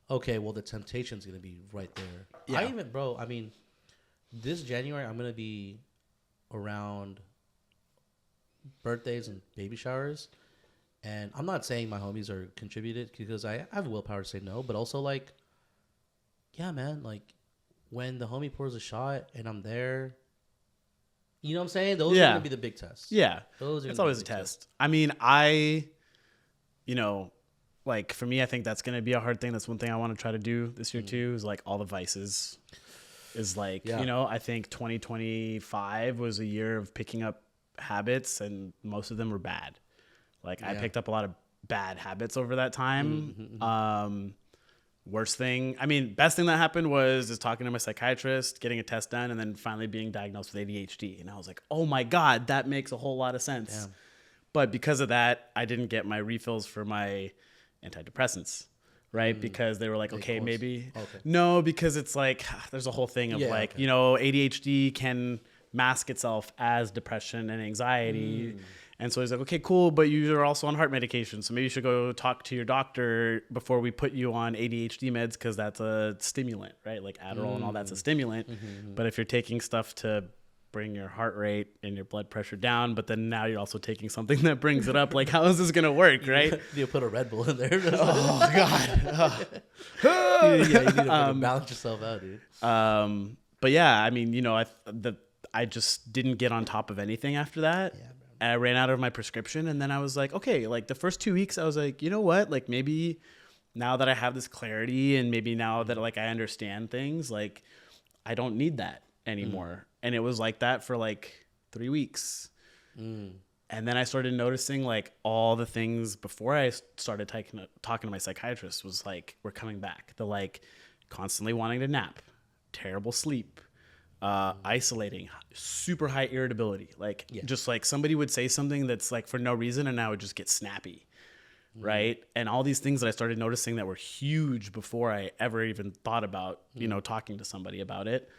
okay, well the temptation's gonna be right there. Yeah. I mean, this January I'm gonna be around birthdays and baby showers, and I'm not saying my homies are contributed because I have willpower to say no, but also like, yeah, man, like when the homie pours a shot and I'm there. You know what I'm saying? Those are going to be the big tests. Yeah. It's always a test. I mean, like for me, I think that's going to be a hard thing. That's one thing I want to try to do this year too, is like all the vices is like, I think 2025 was a year of picking up habits and most of them were bad. Like I picked up a lot of bad habits over that time. Mm-hmm. Best thing that happened was talking to my psychiatrist, getting a test done, and then finally being diagnosed with ADHD. And I was like, oh my God, that makes a whole lot of sense. Damn. But because of that, I didn't get my refills for my antidepressants, right? Because they were like, okay, maybe. Okay. No, because it's like, there's a whole thing of ADHD can mask itself as depression and anxiety. And so he's like, okay, cool, but you're also on heart medication, so maybe you should go talk to your doctor before we put you on ADHD meds because that's a stimulant, right? Like Adderall and all that's a stimulant. Mm-hmm. But if you're taking stuff to bring your heart rate and your blood pressure down, but then now you're also taking something that brings it up, like how is this going to work, right? You put a Red Bull in there. Oh, God. You need to balance yourself out, dude. But yeah, I mean, I just didn't get on top of anything after that. Yeah. I ran out of my prescription, and then I was like, okay, like the first 2 weeks I was like, you know what? Like maybe now that I have this clarity and maybe now that like I understand things, like I don't need that anymore. And it was like that for like 3 weeks. And then I started noticing like all the things before I started talking to my psychiatrist was like, we're coming back. The like constantly wanting to nap, terrible sleep, isolating, super high irritability. Like just like somebody would say something that's like for no reason and I would just get snappy. right? And all these things that I started noticing that were huge before I ever even thought about, you know, talking to somebody about it.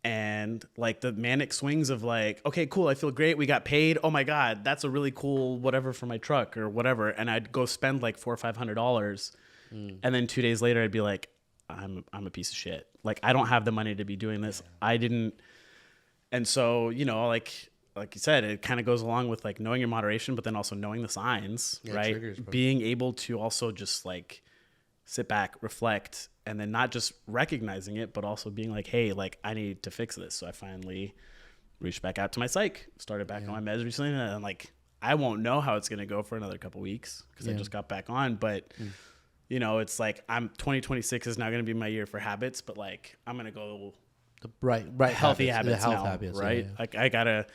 And like the manic swings of like, okay, cool, I feel great, we got paid, oh my god, that's a really cool whatever for my truck or whatever, and I'd go spend like $400 or $500, and then 2 days later I'd be like, I'm a piece of shit, like I don't have the money to be doing this. I didn't. And so, you know, like you said, it kind of goes along with like knowing your moderation, but then also knowing the signs, right? Triggers, being able to also just like sit back, reflect, and then not just recognizing it, but also being like, hey, like I need to fix this. So I finally reached back out to my psych, started back on my meds recently, and like I won't know how it's going to go for another couple weeks because I just got back on. But you know, it's like 2026 is now going to be my year for habits, but like I'm going to go the right healthy habits the health now, habits, right? Like I gotta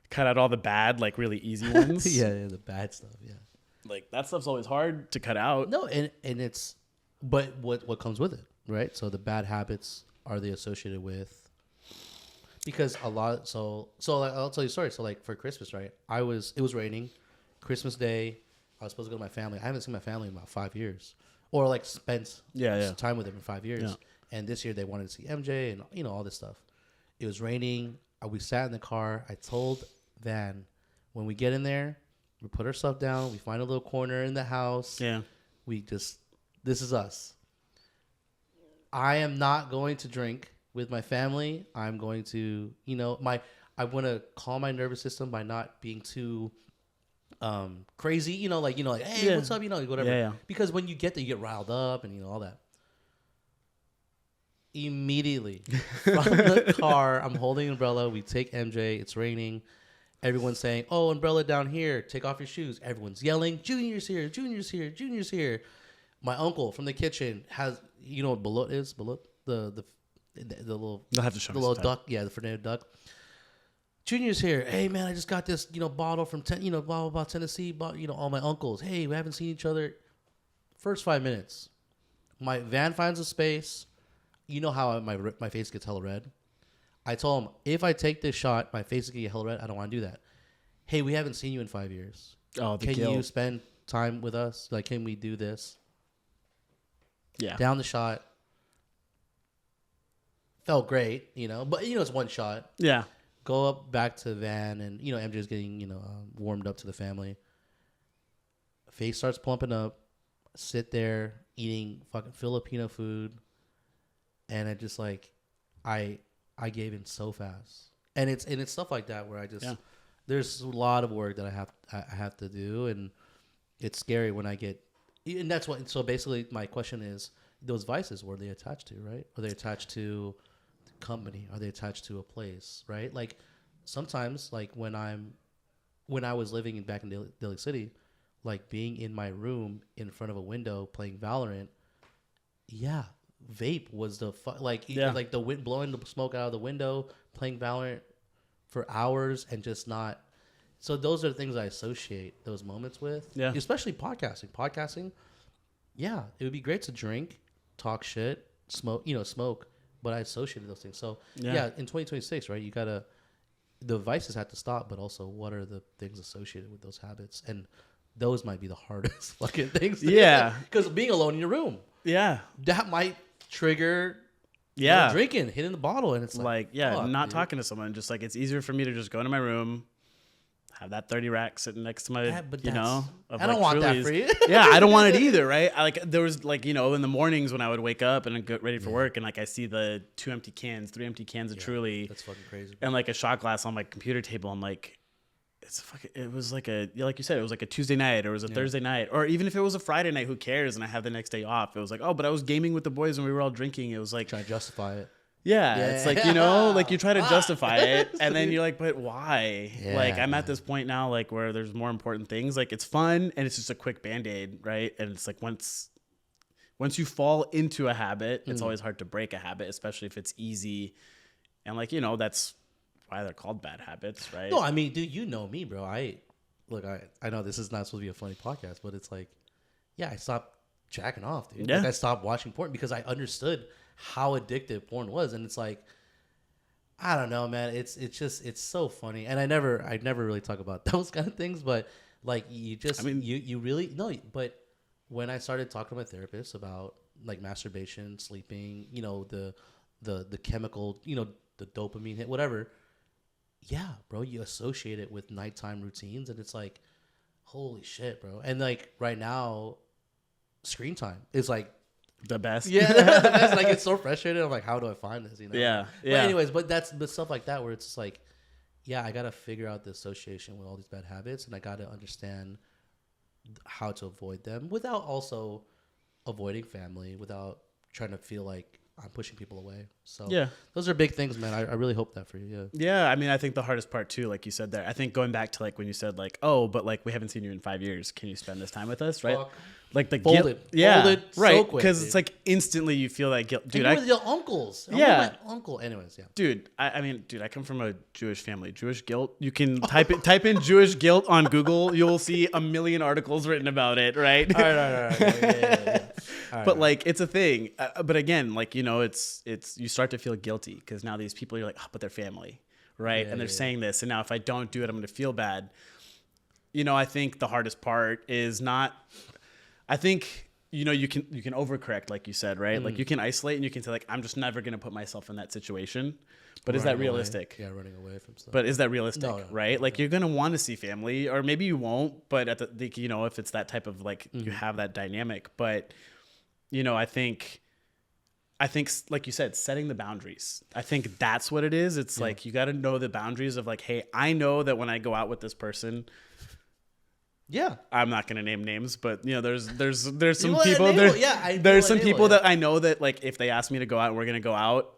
cut out all the bad, like really easy ones. the bad stuff. Yeah, like that stuff's always hard to cut out. No, and it's, but what comes with it, right? So the bad habits, are they associated with? Because a lot, so like, I'll tell you a story. So like for Christmas, right? It was raining, Christmas Day. I was supposed to go to my family. I haven't seen my family in about 5 years, or like spent time with them in 5 years. Yeah. And this year they wanted to see MJ and you know all this stuff. It was raining. We sat in the car. I told Van, when we get in there, we put our stuff down. We find a little corner in the house. Yeah. This is us. I am not going to drink with my family. I'm going to, you know, I want to calm my nervous system by not being too crazy, you know, like, hey, what's up, you know, whatever. Yeah. Because when you get there, you get riled up and, you know, all that. Immediately from the car, I'm holding an umbrella. We take MJ. It's raining. Everyone's saying, oh, umbrella down here. Take off your shoes. Everyone's yelling, Junior's here. Junior's here. Junior's here. My uncle from the kitchen has, you know what balut is? Balut? The little, You'll have to show the me little sometime. duck. Yeah, the Fernando duck. Junior's here. Hey, man, I just got this, you know, bottle from, blah, blah, blah, Tennessee. You know, all my uncles. Hey, we haven't seen each other. First 5 minutes. My van finds a space. You know how my face gets hella red. I told him, if I take this shot, my face is going to get hella red. I don't want to do that. Hey, we haven't seen you in 5 years. Oh, the Can guilt. you spend time with us? Like, can we do this? Yeah. Down the shot. Felt great, you know. But, you know, it's one shot. Yeah. Go up back to the van and, you know, MJ's getting, you know, warmed up to the family. Face starts plumping up. Sit there eating fucking Filipino food. And I just like, I gave in so fast, and it's stuff like that where I just there's a lot of work that I have to do, and it's scary when I get, and that's what. So basically, my question is, those vices, what are they attached to, right? Are they attached to the company? Are they attached to a place, right? Like sometimes, like when I was living back in Daly City, like being in my room in front of a window playing Valorant, vape was the like the wind blowing the smoke out of the window, playing Valorant for hours and just not. So those are the things I associate those moments with. Yeah, especially podcasting. Yeah, it would be great to drink, talk shit, smoke, but I associated those things. So yeah in 2026, right, you gotta, the vices have to stop, but also what are the things associated with those habits? And those might be the hardest fucking things. Because being alone in your room. Yeah, that might trigger drinking, hitting the bottle, and it's like not talking to someone. Just like it's easier for me to just go into my room, have that 30 rack sitting next to my, you know, I don't want that for you. I don't want it either, right? There was like, you know, in the mornings when I would wake up and get ready for work, and like I see the 3 empty cans of Truly, that's fucking crazy, and like a shot glass on my computer table. I'm like, it was like like you said, it was like a Tuesday night or it was a Thursday night, or even if it was a Friday night, who cares? And I have the next day off. It was like, oh, but I was gaming with the boys and we were all drinking. It was like trying to justify it. It's like, you know, like you try to justify it and then you're like, but why? Like I'm at this point now, like where there's more important things. Like it's fun and it's just a quick Band-Aid, right? And it's like once you fall into a habit, it's always hard to break a habit, especially if it's easy. And like, you know, that's why they're called bad habits, right? No, I mean, dude, you know me, bro. I know this is not supposed to be a funny podcast, but it's like, I stopped jacking off, dude. Like I stopped watching porn because I understood how addictive porn was, and it's like, I don't know, man. It's so funny, and I never really talk about those kind of things, but Like you just, I mean, you really no. But when I started talking to my therapist about like masturbation, sleeping, the chemical, the dopamine hit, whatever. Yeah, bro, you associate it with nighttime routines, and it's like, holy shit, bro. And like right now, screen time is like the best. yeah, the best. Like it's so frustrating. I'm like, how do I find this? Yeah, But anyways, but stuff like that where it's just like, yeah, I gotta figure out the association with all these bad habits, and I gotta understand how to avoid them without also avoiding family, without trying to feel like I'm pushing people away. So Yeah. those are big things, man. I really hope that for you. Yeah. Yeah, I mean, I think the hardest part too, like you said there, I think going back to like when you said like, oh, but like we haven't seen you in 5 years. Can you spend this time with us, right? Fuck. Like the Fold guilt, it. yeah, Fold it so right? quick, Because dude. it's like instantly you feel that guilt, dude. And you with your uncles. I'm Yeah. with my uncle. Anyways, yeah. Dude, I mean, dude, I come from a Jewish family. Jewish guilt. You can type in Jewish guilt on Google. You'll see a million articles written about it, right? All right. Yeah. But like, it's a thing. But again, like it's you start to feel guilty because now these people you're like, oh, but they're family, right? Yeah, and they're yeah. saying this, and now if I don't do it, I'm going to feel bad. I think the hardest part is not. I think. You can overcorrect, like you said, right? Like you can isolate and you can say like, I'm just never going to put myself in that situation. But is that realistic? Yeah, running away from stuff. But is that realistic, No, right? Like you're going to want to see family, or maybe you won't, but at if it's that type of like, you have that dynamic. But, I think like you said, setting the boundaries, I think that's what it is. It's like, you got to know the boundaries of like, hey, I know that when I go out with this person, yeah. I'm not going to name names, but there's some will people enable, there. yeah, There's some enable, people yeah. that I know that like if they ask me to go out and we're going to go out,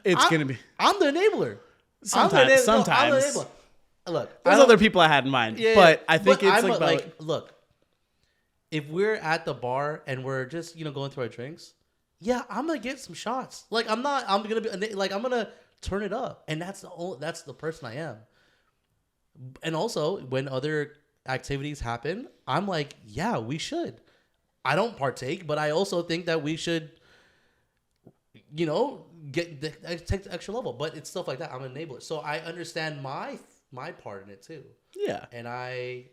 it's going to be I'm the enabler. sometimes. I'm the enabler. Look, There's other people I had in mind, but I think it's I'm like, about, like, look, if we're at the bar and we're just going through our drinks, yeah, I'm gonna get some shots. Like I'm gonna be like I'm gonna turn it up, and that's the person I am. And also when other activities happen, I'm like, yeah, we should. I don't partake, but I also think that we should, take the extra level. But it's stuff like that. I'm an enabler, so I understand my part in it too. yeah, And I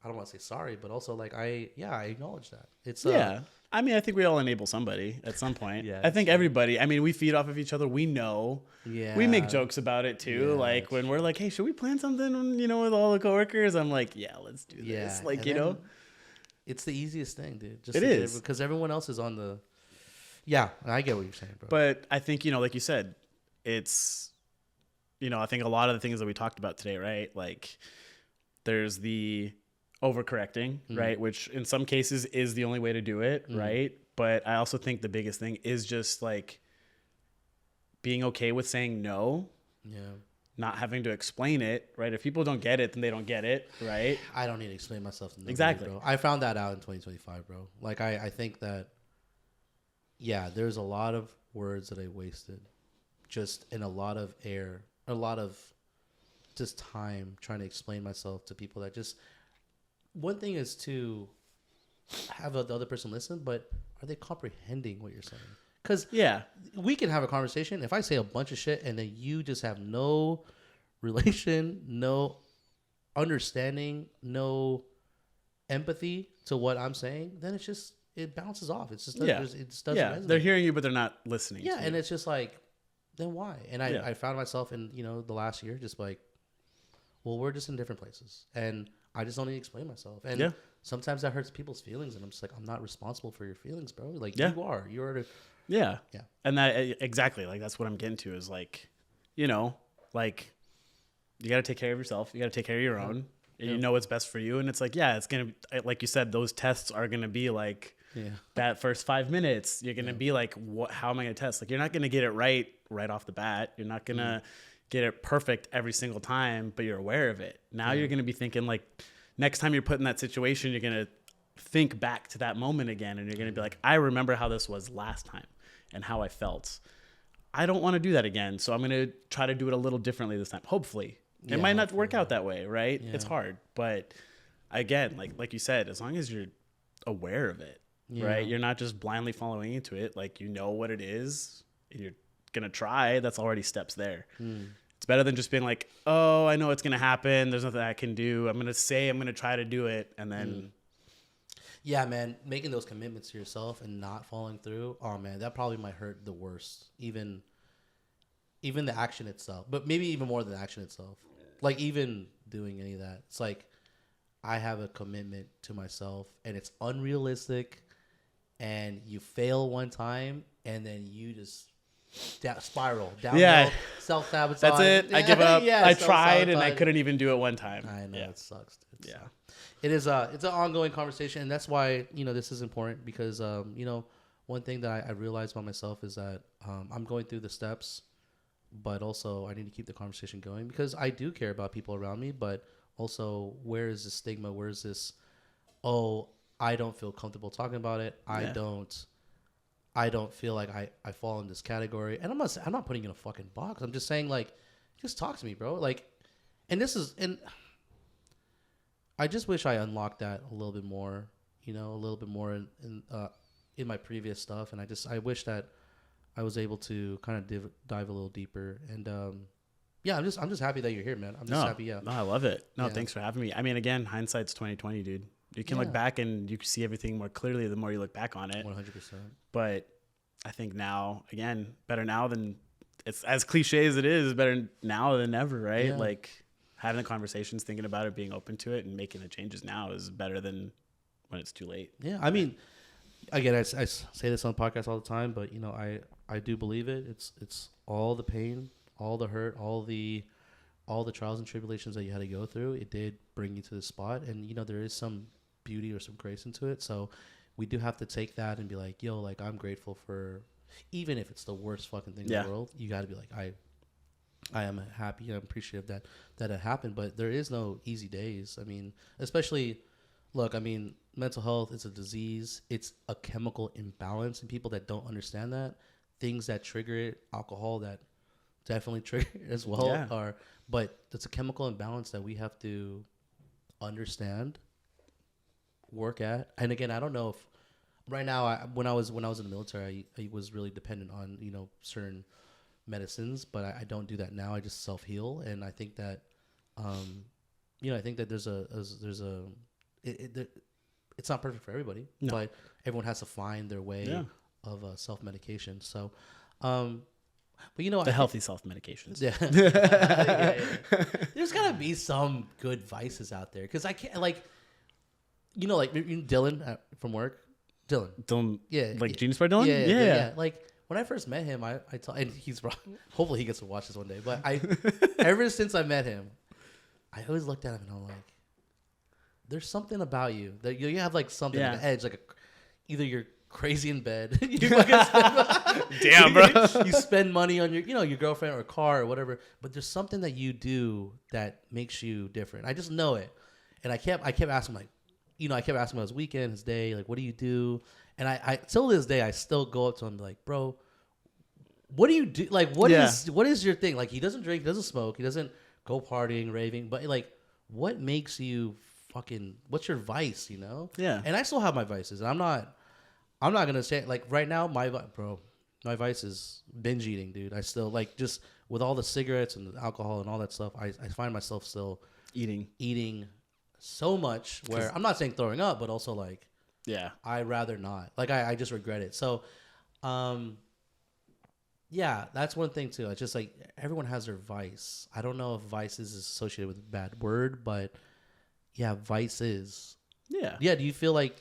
don't want to say sorry, but also like I acknowledge that. It's yeah. I mean, I think we all enable somebody at some point. Yeah, I think everybody. I mean, we feed off of each other. We know. Yeah. We make jokes about it too. Yeah, like when we're like, "Hey, should we plan something?" With all the coworkers. I'm like, "Yeah, let's do this." Yeah, Like and it's the easiest thing, dude. Just It is. because everyone else is on the. Yeah, I get what you're saying, bro. But I think like you said, it's I think a lot of the things that we talked about today, right? Like there's the overcorrecting, right? Which in some cases is the only way to do it, right? But I also think the biggest thing is just like being okay with saying no. Yeah. Not having to explain it, right? If people don't get it, then they don't get it, right? I don't need to explain myself to nobody, Exactly. bro. I found that out in 2025, bro. Like I think that there's a lot of words that I wasted just in a lot of air, a lot of just time trying to explain myself to people that just one thing is to have the other person listen, but are they comprehending what you're saying? Because we can have a conversation. If I say a bunch of shit and then you just have no relation, no understanding, no empathy to what I'm saying, then it bounces off. It just doesn't. It just doesn't resonate. They're hearing you, but they're not listening. Yeah, to and you. it's just like, then why? And I found myself in the last year just like, well, we're just in different places, and I just don't need to explain myself. And sometimes that hurts people's feelings, and I'm just like, I'm not responsible for your feelings, bro. Like you are. You're. Yeah. And that exactly, like that's what I'm getting to is like, like you got to take care of yourself. You got to take care of your own. And you know what's best for you. And it's like, it's going to, like you said, those tests are going to be like that first 5 minutes. You're going to be like, how am I going to test? Like, you're not going to get it right off the bat. You're not going to get it perfect every single time, but you're aware of it. Now you're going to be thinking like next time you're put in that situation, you're going to think back to that moment again. And you're going to be like, I remember how this was last time and how I felt. I don't want to do that again. So I'm going to try to do it a little differently this time. Hopefully. It might not work out that way, right? Yeah. It's hard. But again, like you said, as long as you're aware of it, right? You're not just blindly following into it. Like, you know what it is, and you're going to try. That's already steps there. It's better than just being like, oh, I know it's going to happen. There's nothing I can do. I'm going to try to do it. And then. Yeah, man, making those commitments to yourself and not following through. Oh man, that probably might hurt the worst. Even the action itself, but maybe even more than the action itself. Like even doing any of that. It's like I have a commitment to myself and it's unrealistic and you fail one time and then you just spiral downhill, self-sabotage. That's it. I give up. I tried and I couldn't even do it one time. I know it sucks. Yeah. It is it's an ongoing conversation, and that's why, this is important because one thing that I realized about myself is that I'm going through the steps, but also I need to keep the conversation going because I do care about people around me, but also where is this stigma? Where is this, I don't feel comfortable talking about it. I don't feel like I fall in this category. And I'm not putting you in a fucking box. I'm just saying, like, just talk to me, bro. Like, and I just wish I unlocked that a little bit more, a little bit more in my previous stuff. And I wish that I was able to kind of dive a little deeper. And I'm just happy that you're here, man. I'm just happy. Yeah. No, I love it. No, thanks for having me. I mean, again, hindsight's 20/20, dude. You can look back and you can see everything more clearly the more you look back on it. 100%. But I think now, again, better now than it's as cliche as it is, better now than ever, right? Yeah. Like having the conversations, thinking about it, being open to it and making the changes now is better than when it's too late. Yeah. I mean, again, I say this on podcasts all the time, but I do believe it. It's all the pain, all the hurt, all the trials and tribulations that you had to go through. It did bring you to this spot. And, there is some beauty or some grace into it. So we do have to take that and be like, yo, like I'm grateful for, even if it's the worst fucking thing in the world, you got to be like, I am happy and I'm appreciative that it happened, but there is no easy days. I mean, especially, look, I mean, mental health is a disease. It's a chemical imbalance, and people that don't understand that, things that trigger it, alcohol that definitely trigger it as well but it's a chemical imbalance that we have to understand, work at. And again, I don't know if right now, when I was in the military, I was really dependent on, certain medicines, but I don't do that now. I just self-heal. And I think that, I think that it's not perfect for everybody, but everyone has to find their way of self-medication. So, but the healthy self-medications. Yeah. There's gotta be some good vices out there. Cause I can't like Dylan from work. Dylan. Yeah. Like Genius Bar Dylan? Yeah. Like when I first met him, and he's hopefully he gets to watch this one day, but ever since I met him, I always looked at him and I'm like, there's something about you that you have like something on the edge, like either you're crazy in bed. Damn, bro. You spend money on your girlfriend or a car or whatever, but there's something that you do that makes you different. I just know it. And I kept asking like, I kept asking about his weekend, his day, like, what do you do? And I till this day, I still go up to him like, bro, what do you do? Like, what is your thing? Like, he doesn't drink, doesn't smoke, he doesn't go partying, raving, but like, what makes you what's your vice, Yeah. And I still have my vices, and I'm not gonna say like right now my vice is binge eating, dude. I still like, just with all the cigarettes and the alcohol and all that stuff, I find myself still eating so much where I'm not saying throwing up, but also like, I'd rather not. Like I just regret it. So, that's one thing too. It's just like everyone has their vice. I don't know if vices is associated with a bad word, but vice is. Yeah. Yeah. Do you feel like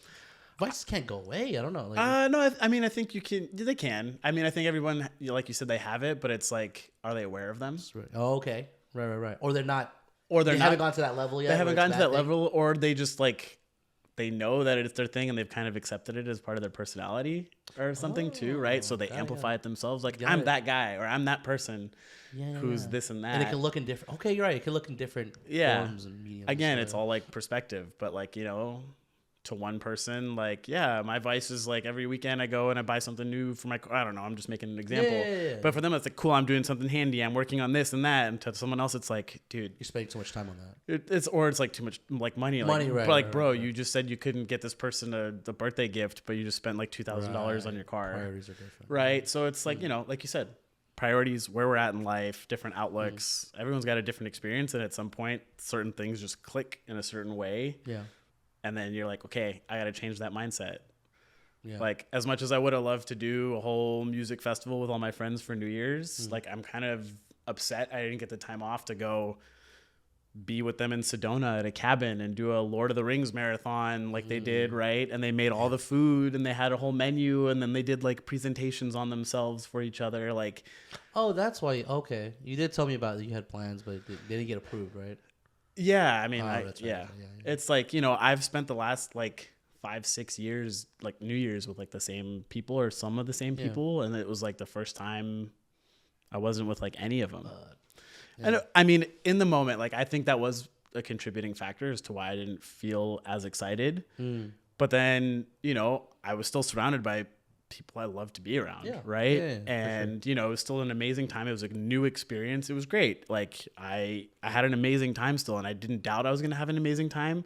vices can't go away? I don't know. Like, no, I mean, I think they can. I mean, I think everyone, like you said, they have it, but it's like, are they aware of them? Oh, okay. Right. Or they're not. Or they haven't gone to that level yet. They haven't gotten to that level, or they just like, they know that it's their thing and they've kind of accepted it as part of their personality or something too, right? So they amplify it themselves. Like, I'm that guy, or I'm that person who's this and that. And it can look in different. Okay, you're right. It can look in different forms and mediums. Again, it's all like perspective, but like, to one person, like, my vice is like every weekend I go and I buy something new for my car. I don't know, I'm just making an example. Yeah. But for them, it's like, cool, I'm doing something handy, I'm working on this and that. And to someone else, it's like, dude, you're spending too much time on that. It's like too much like money. Right. But like, bro, you just said you couldn't get this person the birthday gift, but you just spent like $2,000 on your car. Priorities are different. Right. So it's like, like you said, priorities, where we're at in life, different outlooks. Everyone's got a different experience, and at some point, certain things just click in a certain way. Yeah. And then you're like, okay, I got to change that mindset. Yeah. Like, as much as I would have loved to do a whole music festival with all my friends for New Year's, like, I'm kind of upset I didn't get the time off to go be with them in Sedona at a cabin and do a Lord of the Rings marathon like they did, right? And they made all the food and they had a whole menu, and then they did like presentations on themselves for each other. Like, oh, that's why. Okay, you did tell me about it. You had plans, but they didn't get approved, right? yeah, I mean, That's right. yeah. Yeah. It's like, you know, I've spent the last like 5-6 years, like New Year's, with like the same people or some of the same people, and it was like the first time I wasn't with like any of them. And I mean, in the moment, like, I think that was a contributing factor as to why I didn't feel as excited. But then, you know, I was still surrounded by people I love to be around, right? Yeah, and you know, it was still an amazing time. It was a new experience. It was great. Like, I had an amazing time still, and I didn't doubt I was going to have an amazing time.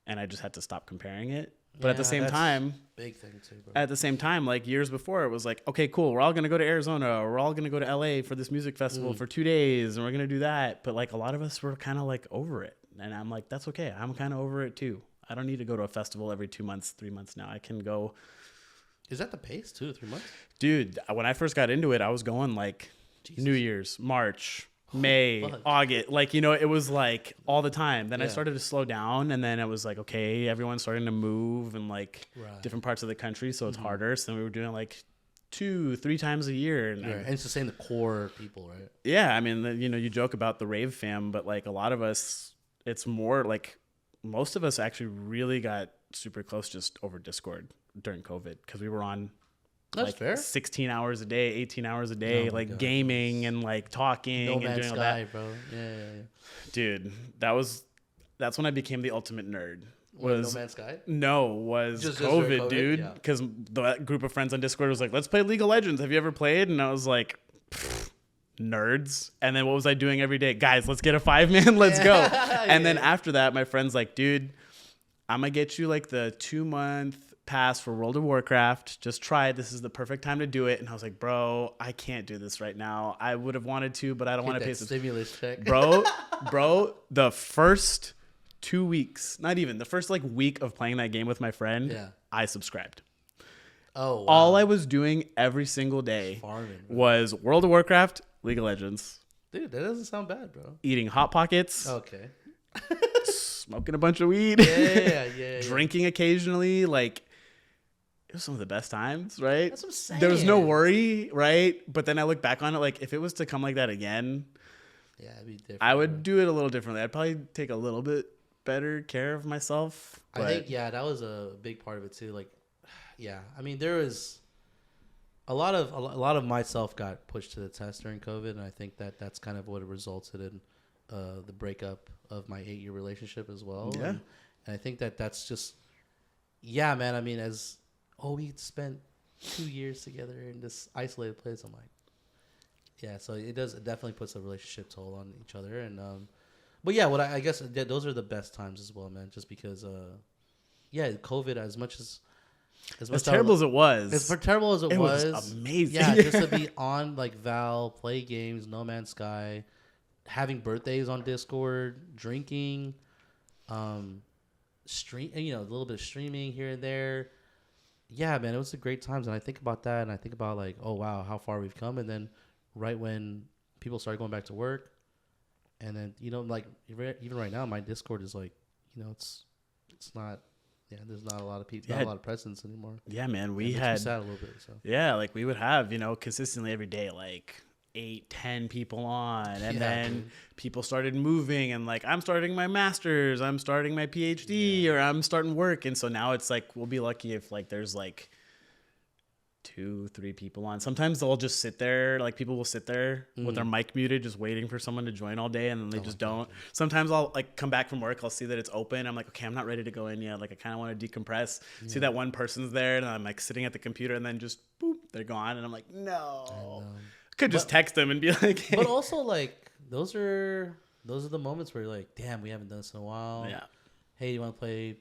And I just had to stop comparing it. But at the same time, big thing too, bro. At the same time, like years before, it was like, okay, cool, we're all going to go to Arizona, or we're all going to go to LA for this music festival for 2 days, and we're going to do that. But like, a lot of us were kind of like over it. And I'm like, that's okay. I'm kind of over it too. I don't need to go to a festival every 2 months, 3 months now. I can go. Is that the pace, 2 to 3 months? Dude, when I first got into it, I was going like New Year's, March, May, August, like, you know, it was like all the time. Then I started to slow down, and then it was like, okay, everyone's starting to move in like different parts of the country, so it's harder. So then we were doing like 2-3 times a year, and it's the same, the core people, right? Yeah, I mean, you know, you joke about the rave fam, but like a lot of us, it's more like most of us actually really got super close just over Discord during COVID, because we were on. That's like fair. 16 hours a day, 18 hours a day, like gaming and like talking and doing all that. Bro. Yeah. Dude, that's when I became the ultimate nerd. Was No Man's Sky? No, was just COVID, dude. Because the group of friends on Discord was like, let's play League of Legends. Have you ever played? And I was like, nerds. And then what was I doing every day? Guys, let's get a 5-man. Let's go. And then after that, my friend's like, dude, I'm going to get you like the 2-month pass for World of Warcraft. Just try it. This is the perfect time to do it. And I was like, bro, I can't do this right now. I would have wanted to, but I don't want to pay some stimulus check. Bro, the first 2 weeks, not even the first like week of playing that game with my friend, I subscribed. Oh, wow. All I was doing every single day was World of Warcraft, League of Legends. Dude, that doesn't sound bad, bro. Eating Hot Pockets. Okay. Smoking a bunch of weed. Yeah. Drinking occasionally. Like, it was some of the best times, right? That's what I'm saying. There was no worry, right? But then I look back on it, like, if it was to come like that again, it'd be different. I would do it a little differently. I'd probably take a little bit better care of myself. I think, that was a big part of it too. Like, I mean, there was a lot of myself got pushed to the test during COVID, and I think that's kind of what it resulted in the breakup of my 8-year relationship as well. Yeah. And I think that's just, man. I mean, we spent 2 years together in this isolated place. I'm like, so it definitely puts a relationship toll on each other. And but I guess those are the best times as well, man. Just because COVID, as terrible as it was, it was amazing. Yeah, just to be on like Val, play games, No Man's Sky, having birthdays on Discord, drinking, stream, a little bit of streaming here and there. Yeah, man, it was a great times. And I think about that, and I think about like, oh wow, how far we've come. And then right when people started going back to work, and then like even right now, my Discord is like, it's not. Yeah, there's not a lot of people, not a lot of presence anymore. Yeah, man, we had sad a little bit. So like we would have consistently every day like 8-10 people on, and then people started moving, and like, I'm starting my master's, I'm starting my PhD, or I'm starting work, and so now it's like we'll be lucky if like there's like 2-3 people on. Sometimes they'll just sit there, like people will sit there with their mic muted, just waiting for someone to join all day, and then they just don't. Sometimes I'll like come back from work, I'll see that it's open, I'm like, okay, I'm not ready to go in yet, like I kind of want to decompress. See that one person's there, and I'm like sitting at the computer, and then just boop, they're gone, and I'm like, no. Could just text them and be like, hey. But also like those are the moments where you're like, damn, we haven't done this in a while. Yeah. Hey, you want to play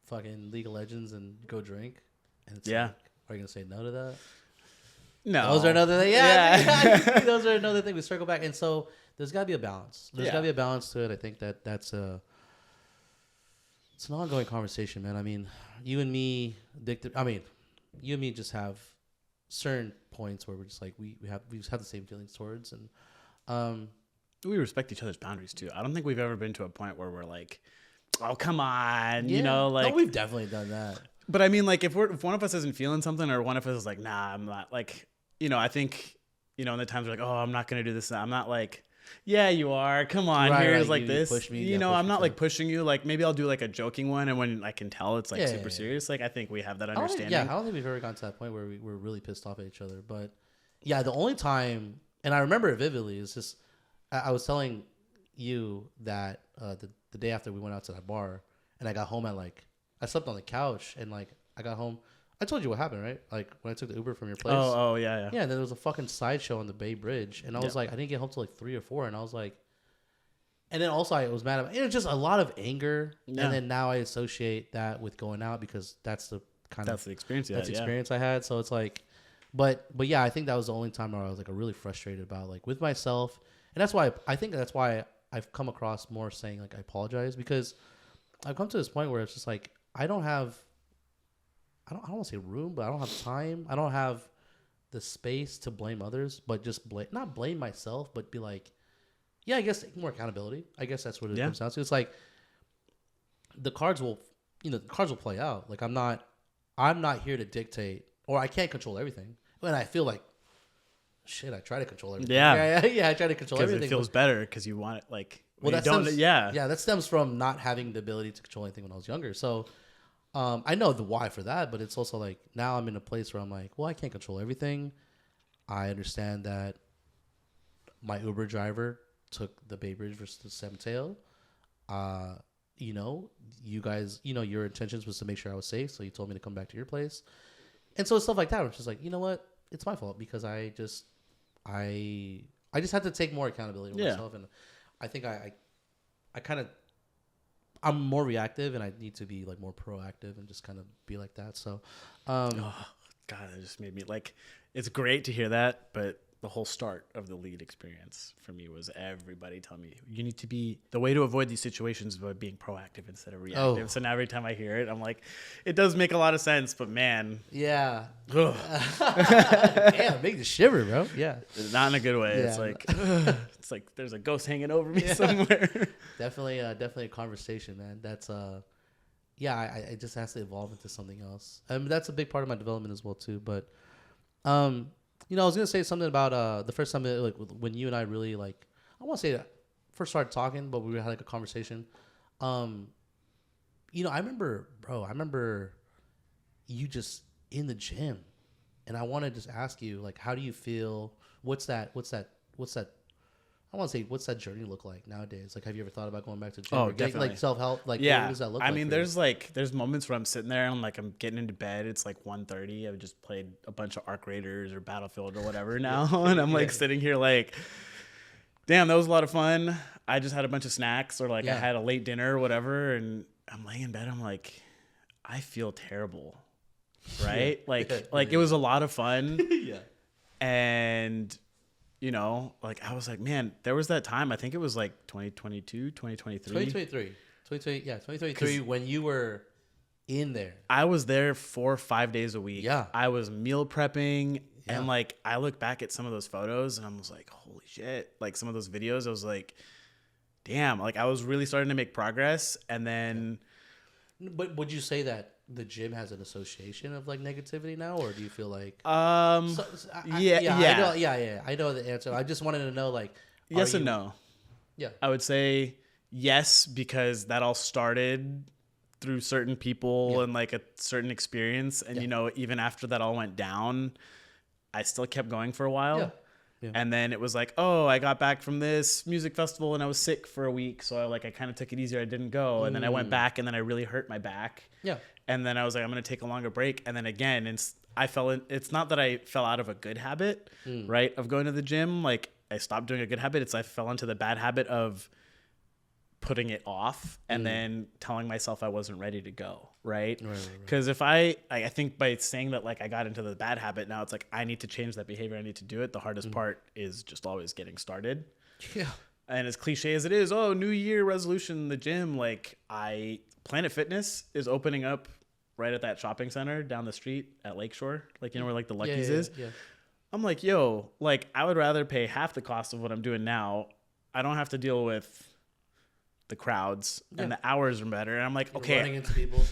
fucking League of Legends and go drink? And it's like, are you gonna say no to that? No. Those are another thing. Yeah. Those are another thing. We circle back. And so there's got to be a balance. There's got to be a balance to it. I think that's it's an ongoing conversation, man. I mean, you and me just have certain points where we're just like, we just have the same feelings towards. And we respect each other's boundaries too. I don't think we've ever been to a point where we're like, oh, come on. No, we've definitely done that. But I mean, like, if one of us isn't feeling something, or one of us is like, nah, I'm not, like, I think, in the times we're like, oh, I'm not going to do this. I'm not like, yeah, you are. Come on. Right, here's right. like You this. push me, I'm not like pushing you. Like, maybe I'll do like a joking one. And when I can tell it's like super serious, like, I think we have that understanding. I don't think we've ever gotten to that point where we're really pissed off at each other. But yeah, the only time, and I remember it vividly, is just, I was telling you that the day after we went out to that bar, and I got home at like, I slept on the couch, and like, I got home. I told you what happened, right? Like when I took the Uber from your place. Oh, yeah. Yeah, and then there was a fucking sideshow on the Bay Bridge, and I was like, I didn't get home till like 3 or 4, and I was like, and then also I was mad about it was just a lot of anger, and then now I associate that with going out because that's the experience. Experience I had. So it's like, but yeah, I think that was the only time where I was like really frustrated about like with myself, and that's why I've come across more saying like I apologize, because I've come to this point where it's just like I don't want to say room, but I don't have time. I don't have the space to blame others, but just not blame myself, but be like, yeah, I guess more accountability. I guess that's what it comes down to. It's like the cards will play out. Like I'm not here to dictate, or I can't control everything. When I feel like, shit, I try to control everything. Yeah, I try to control everything. Because it feels better because you want it like. Well, that stems from not having the ability to control anything when I was younger. So. I know the why for that, but it's also like now I'm in a place where I'm like, well, I can't control everything. I understand that my Uber driver took the Bay Bridge versus the San Mateo. You guys, your intentions was to make sure I was safe, so you told me to come back to your place. And so it's stuff like that, which is like, you know what? It's my fault because I just had to take more accountability for myself, and I think I kind of. I'm more reactive, and I need to be like more proactive and just kind of be like that. So, God, that just made me like. It's great to hear that, but the whole start of the lead experience for me was everybody telling me you need to be. The way to avoid these situations is by being proactive instead of reactive. So now every time I hear it, I'm like, it does make a lot of sense, but man, yeah, yeah, make the shiver, bro. Yeah, not in a good way. Yeah. It's like there's a ghost hanging over me somewhere. Definitely a conversation, man. That's it just has to evolve into something else. I mean, that's a big part of my development as well too. But, I was gonna say something about the first time that, like when you and I really like, I want to say that first started talking, but we had like a conversation. I remember you just in the gym, and I want to just ask you like, how do you feel? What's that? I want to say, what's that journey look like nowadays? Like, have you ever thought about going back to the gym? Oh, definitely. Like self-help? Like, yeah. What does that look like? I mean, there's moments where I'm sitting there and I'm getting into bed. It's like 1:30. I've just played a bunch of Arc Raiders or Battlefield or whatever now. And I'm sitting here like, damn, that was a lot of fun. I just had a bunch of snacks, or I had a late dinner or whatever. And I'm laying in bed. I'm like, I feel terrible. Right? It was a lot of fun. Yeah. And I was like, man, there was that time. I think it was like 2022, 2023. 2023 when you were in there. I was there 4 or 5 days a week. Yeah. I was meal prepping. Yeah. And I look back at some of those photos and I was like, holy shit. Like some of those videos, I was like, damn, I was really starting to make progress. And then. But would you say that the gym has an association of negativity now, or do you feel like I know the answer. I just wanted to know yes and no. Yeah, I would say yes, because that all started through certain people and a certain experience, and even after that all went down, I still kept going for a while. Yeah. And then it was like, oh, I got back from this music festival and I was sick for a week. So I kind of took it easier. I didn't go. And then I went back and then I really hurt my back. Yeah. And then I was like, I'm going to take a longer break. And then again, it's not that I fell out of a good habit, right? Of going to the gym. I stopped doing a good habit. I fell into the bad habit of putting it off and then telling myself I wasn't ready to go. Right. Right. Because if I think by saying that, like, I got into the bad habit, now it's like, I need to change that behavior. I need to do it. The hardest part is just always getting started. Yeah. And as cliche as it is, oh, New Year resolution, the gym, like, Planet Fitness is opening up right at that shopping center down the street at Lakeshore. Like, you know where like the Lucky's is? Yeah. I'm like, yo, like, I would rather pay half the cost of what I'm doing now. I don't have to deal with the crowds and the hours are better. And I'm like, okay. Running into people.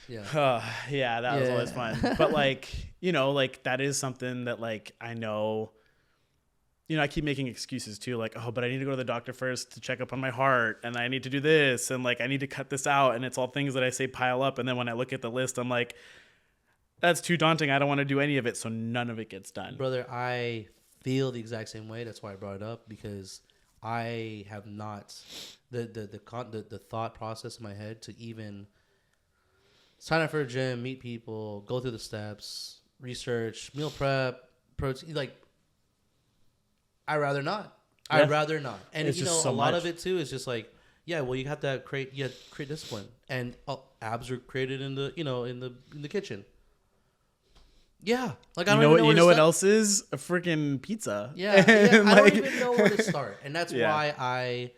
Yeah. Yeah, that was always fun. But like, you know, like that is something that like I know, you know, I keep making excuses too, like, oh, but I need to go to the doctor first to check up on my heart and I need to do this and like I need to cut this out. And it's all things that I say pile up. And then when I look at the list, I'm like, that's too daunting. I don't want to do any of it. So none of it gets done. Brother, I feel the exact same way. That's why I brought it up, because I have not the thought process in my head to even sign up for a gym, meet people, go through the steps, research, meal prep, protein. Like, I'd rather not. Yeah. I'd rather not. And it's you know, just so a lot much. of it too is just like, yeah, well, you have to create discipline, and abs are created in the in the kitchen. Yeah, like I don't even know you know what start. else is a freaking pizza. Yeah, I don't even know where to start, and that's why I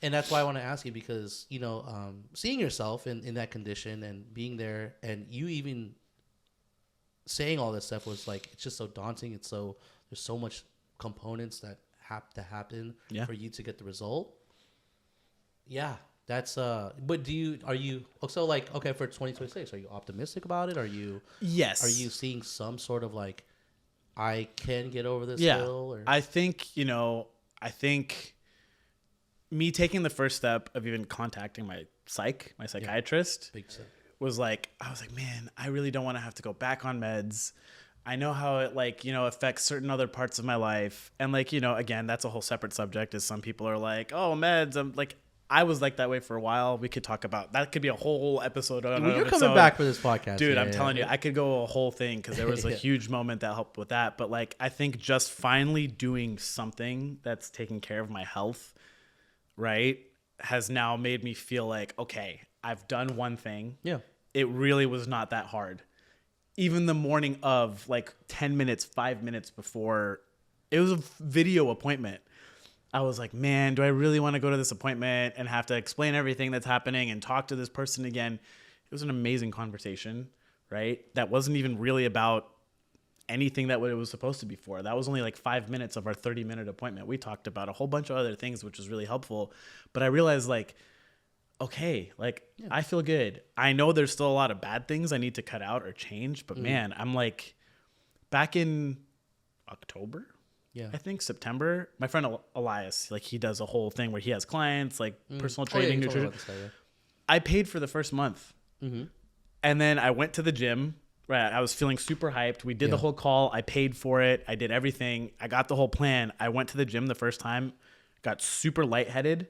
want to ask you, because you know, seeing yourself in that condition and being there, and you even saying all this stuff was like, it's just so daunting. It's so, there's so much components that have to happen for you to get the result. Yeah. That's but are you so like, okay, for 2026, are you optimistic about it? Are you seeing some sort of like, I can get over this hill? Or? I think me taking the first step of even contacting my psychiatrist was like, I was like, man, I really don't want to have to go back on meds. I know how it like, you know, affects certain other parts of my life. And like, you know, again, that's a whole separate subject, is some people are like, oh, meds. I'm like, I was like that way for a while. We could talk about that. Could be a whole episode. You're coming back for this podcast, dude. I'm telling you, I could go a whole thing, because there was a huge moment that helped with that. But like, I think just finally doing something that's taking care of my health, right, has now made me feel like, okay, I've done one thing. Yeah, it really was not that hard. Even the morning of, like 10 minutes, 5 minutes before, it was a video appointment. I was like, man, do I really want to go to this appointment and have to explain everything that's happening and talk to this person again? It was an amazing conversation, right? That wasn't even really about anything that it was supposed to be for. That was only like 5 minutes of our 30-minute appointment. We talked about a whole bunch of other things, which was really helpful. But I realized like, okay, like I feel good. I know there's still a lot of bad things I need to cut out or change, but man, I'm like, back in October, I think September, my friend Elias, like he does a whole thing where he has clients, like personal training, nutrition. I paid for the first month. And then I went to the gym, right? I was feeling super hyped. We did the whole call. I paid for it. I did everything. I got the whole plan. I went to the gym the first time, got super lightheaded,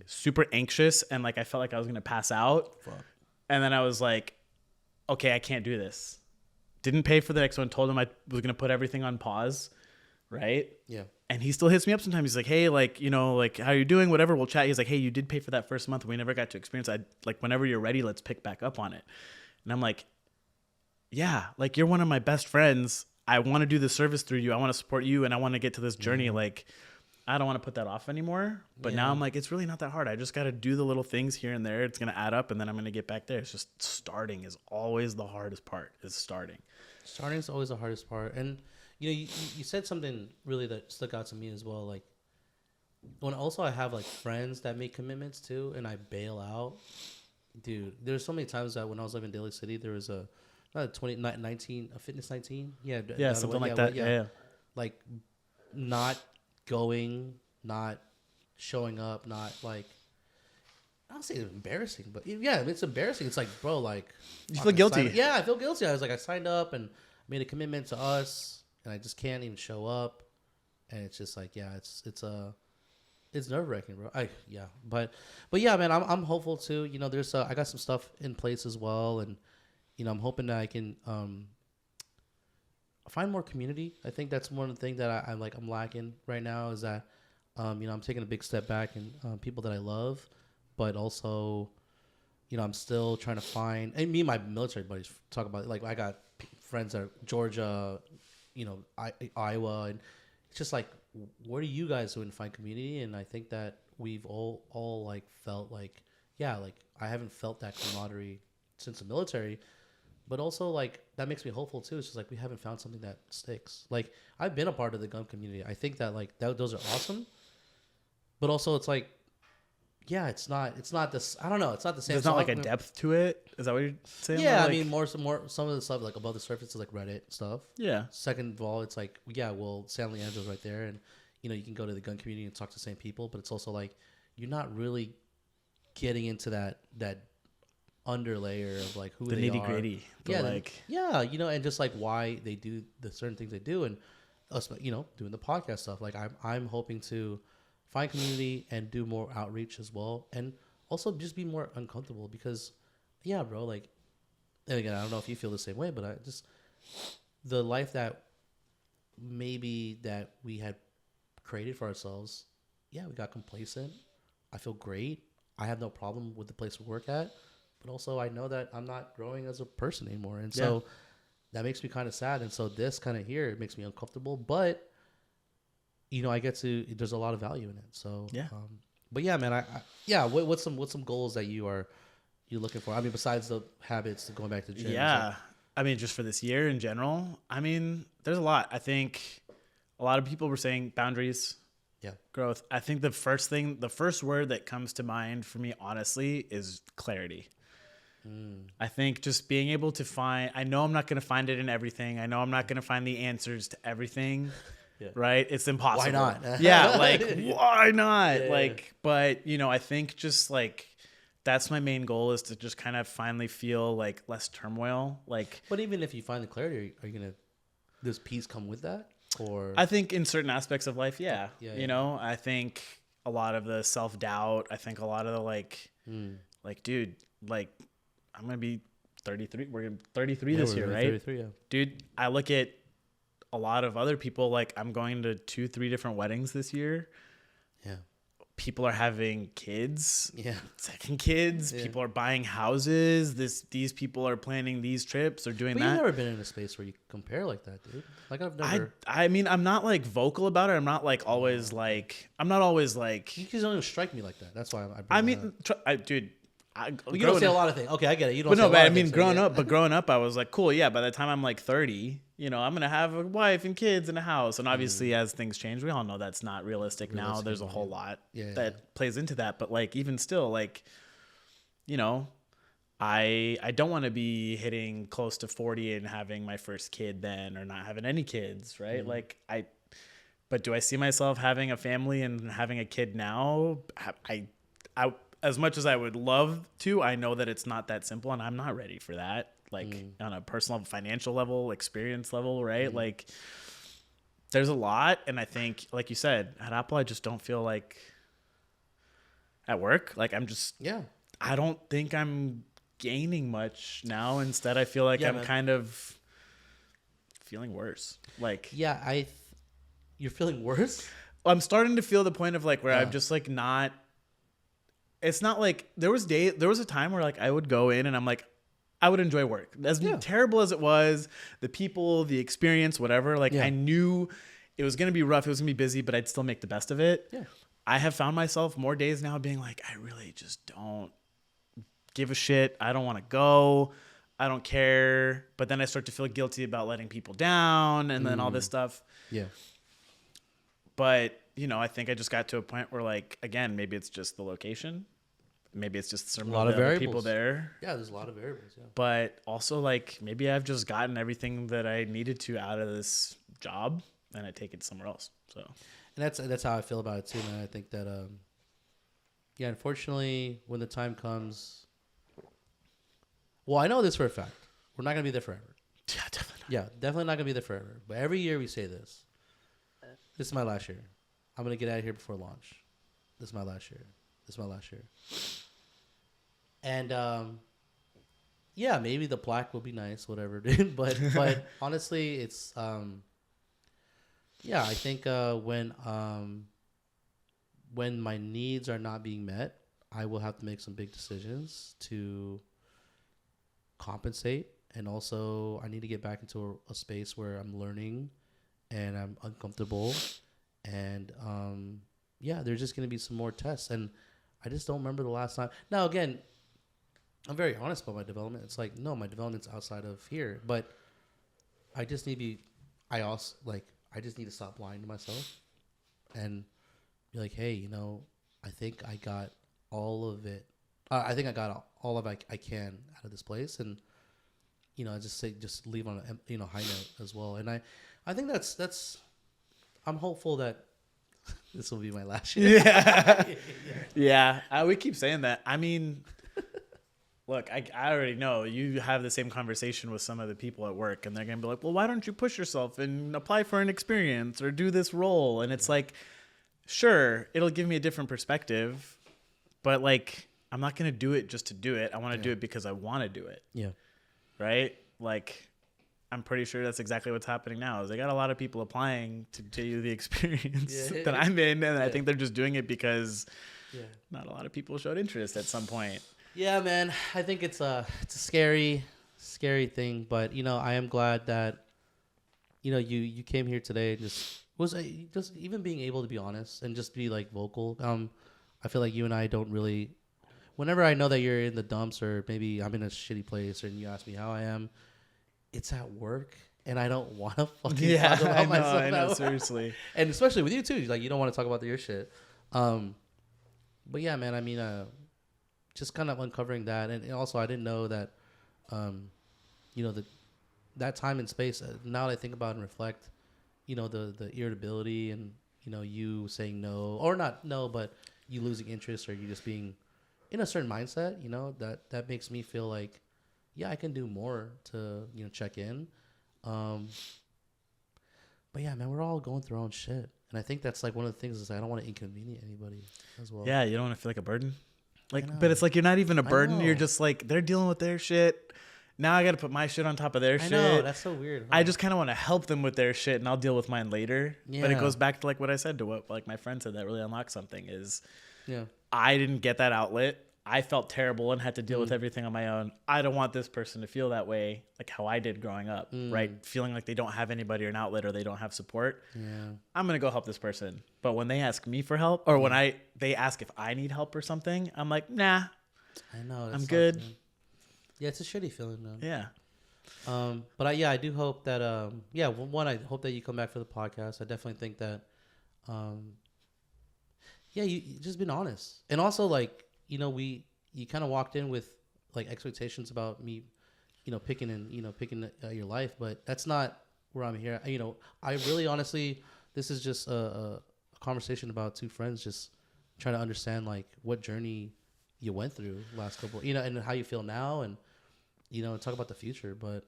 super anxious. And like, I felt like I was going to pass out. And then I was like, okay, I can't do this. Didn't pay for the next one. Told him I was going to put everything on pause. Right? Yeah. And he still hits me up sometimes. He's like, hey, like, you know, like, how you doing? Whatever, we'll chat. He's like, hey, you did pay for that first month. We never got to experience it. Like, whenever you're ready, let's pick back up on it. And I'm like, yeah, like, you're one of my best friends. I want to do the service through you. I want to support you. And I want to get to this journey. Like, I don't want to put that off anymore. But now I'm like, it's really not that hard. I just got to do the little things here and there. It's going to add up. And then I'm going to get back there. It's just starting is always the hardest part, is starting. Starting is always the hardest part. And you know, you said something really that stuck out to me as well. Like, when also I have like friends that make commitments too, and I bail out. Dude, there's so many times that when I was living in Daly City, there was a Fitness 19. Yeah, something like that. Yeah. Like, not going, not showing up, not like, I don't say it's embarrassing, but yeah, it's embarrassing. It's like, bro, like, you feel guilty. Yeah, I feel guilty. I was like, I signed up and made a commitment to us, and I just can't even show up, and it's just like, yeah, it's nerve wracking, bro. But yeah, man, I'm hopeful too. You know, there's I got some stuff in place as well, and you know, I'm hoping that I can find more community. I think that's one of the things that I'm lacking right now, is that I'm taking a big step back in people that I love, but also, I'm still trying to find. And me and my military buddies talk about it. Like I got friends that are Georgia, Iowa, and it's just like, what are you guys doing to find community? And I think that we've all like felt like, yeah, like I haven't felt that camaraderie since the military. But also, like, that makes me hopeful, too. It's just, like, we haven't found something that sticks. Like, I've been a part of the gun community. I think that, like, those are awesome. But also, it's like, yeah, it's not this. I don't know. It's not the same. There's not, like, a depth to it. Is that what you're saying? Yeah, like, I mean, more some of the stuff, like, above the surface is, like, Reddit stuff. Yeah. Second of all, it's like, yeah, well, San Leandro's right there. And, you can go to the gun community and talk to the same people. But it's also, like, you're not really getting into that underlayer of like who the they nitty are. gritty. And just like why they do the certain things they do, and us, doing the podcast stuff. Like I'm hoping to find community and do more outreach as well, and also just be more uncomfortable because, yeah, bro. Like, and again, I don't know if you feel the same way, but I just the life that maybe that we had created for ourselves. Yeah, we got complacent. I feel great. I have no problem with the place we work at. But also I know that I'm not growing as a person anymore. And so that makes me kind of sad. And so this kind of here, it makes me uncomfortable. But, I get to, there's a lot of value in it. So, yeah. But yeah, man, what's some goals that you're looking for? I mean, besides the habits of going back to the gym. Yeah. I mean, just for this year in general, I mean, there's a lot. I think a lot of people were saying boundaries. Yeah. Growth. I think the first word that comes to mind for me, honestly, is clarity. I think just being able to I know I'm not going to find it in everything. I know I'm not going to find the answers to everything, right? It's impossible. Why not? Yeah. Like, why not? Yeah. Like, but I think just like, that's my main goal is to just kind of finally feel like less turmoil. Like, but even if you find the clarity, are you going to, does peace come with that? Or I think in certain aspects of life, yeah. I think a lot of the self-doubt, I think a lot of the like, dude, like, I'm going to be 33. We're going to be 33 this year, right? 33, yeah. Dude, I look at a lot of other people, like I'm going to 2-3 different weddings this year. Yeah. People are having kids. Yeah. Second kids. Yeah. People are buying houses. These people are planning these trips or doing that. You've never been in a space where you compare like that, dude. Like I've never. I mean, I'm not like vocal about it. I'm not like always like. I'm not always like. You just don't even strike me like that. That's why dude. You don't say a lot of things. Okay, I get it. You don't. But no, but I mean, growing up, I was like, cool, yeah. By the time I'm like 30, I'm gonna have a wife and kids and a house. And obviously, as things change, we all know that's not realistic now. There's a whole lot that plays into that. But like, even still, like, I don't want to be hitting close to 40 and having my first kid then, or not having any kids, right? Like but do I see myself having a family and having a kid now? I as much as I would love to, I know that it's not that simple, and I'm not ready for that. Like on a personal, financial level, experience level, right? Like there's a lot. And I think, like you said, at Apple, I just don't feel like at work, like I'm just, I don't think I'm gaining much now. Instead, I feel like I'm kind of feeling worse. Like, you're feeling worse? I'm starting to feel the point of like, where I'm just like not, it's not like there was a time where like I would go in and I'm like, I would enjoy work. As terrible as it was, the people, the experience, whatever, like I knew it was going to be rough. It was going to be busy, but I'd still make the best of it. Yeah. I have found myself more days now being like, I really just don't give a shit. I don't want to go. I don't care. But then I start to feel guilty about letting people down and then all this stuff. Yeah. But, I think I just got to a point where like, again, maybe it's just the location. Maybe it's just some of the people there. Yeah, there's a lot of variables. Yeah. But also like, maybe I've just gotten everything that I needed to out of this job and I take it somewhere else. So, and that's how I feel about it too, man. I think that, unfortunately, when the time comes, well, I know this for a fact. We're not going to be there forever. Yeah, definitely not. Yeah, definitely not going to be there forever. But every year we say this. This is my last year. I'm going to get out of here before launch. This is my last year. This is my last year. And, maybe the plaque will be nice, whatever, dude. But honestly, it's, I think when when my needs are not being met, I will have to make some big decisions to compensate. And also, I need to get back into a space where I'm learning and I'm uncomfortable. And there's just going to be some more tests. And I just don't remember the last time. Now, again, I'm very honest about my development. It's like, no, my development's outside of here. But I just need to be, I just need to stop lying to myself and be like, hey, I think I got all of it. I think I got all of I can out of this place. And, just leave on a, high note as well. And I think that's, I'm hopeful that this will be my last year. Yeah. We keep saying that. I mean, look, I already know you have the same conversation with some of the people at work, and they're going to be like, well, why don't you push yourself and apply for an experience or do this role? And it's like, sure, it'll give me a different perspective, but like, I'm not going to do it just to do it. I want to do it because I want to do it. Yeah. Right? Like, I'm pretty sure that's exactly what's happening now. Is they got a lot of people applying to do the experience that I'm in, and I think they're just doing it because not a lot of people showed interest at some point. Yeah, man. I think it's a scary thing, but I am glad that you came here today and just even being able to be honest and just be like vocal. I feel like you and I don't really. Whenever I know that you're in the dumps or maybe I'm in a shitty place and you ask me how I am, it's at work and I don't want to fucking talk about myself. I know, seriously. And especially with you too, like you don't want to talk about your shit. But yeah, man. I mean, just kind of uncovering that, and also I didn't know that, that time and space. Now that I think about and reflect, the irritability and you saying no or not no, but you losing interest or you just being in a certain mindset, that makes me feel like, yeah, I can do more to check in. But yeah, man, we're all going through our own shit, and I think that's like one of the things is I don't want to inconvenience anybody as well. Yeah, you don't want to feel like a burden. But it's like you're not even a burden. You're just like, they're dealing with their shit. Now I got to put my shit on top of their shit. I know, that's so weird. Huh? I just kind of want to help them with their shit, and I'll deal with mine later. Yeah. But it goes back to like what I said to what like my friend said that really unlocked something is, I didn't get that outlet. I felt terrible and had to deal with everything on my own. I don't want this person to feel that way, like how I did growing up, right? Feeling like they don't have anybody or an outlet or they don't have support. Yeah. I'm going to go help this person. But when they ask me for help or when they ask if I need help or something, I'm like, nah, I know. I'm good. Man. Yeah, it's a shitty feeling, man. Yeah. But I do hope that, one, I hope that you come back for the podcast. I definitely think that, you just been honest. And also like, you kind of walked in with like expectations about me, picking your life, but that's not where I'm here. I really honestly, this is just a conversation about two friends just trying to understand like what journey you went through last couple, and how you feel now, and talk about the future. But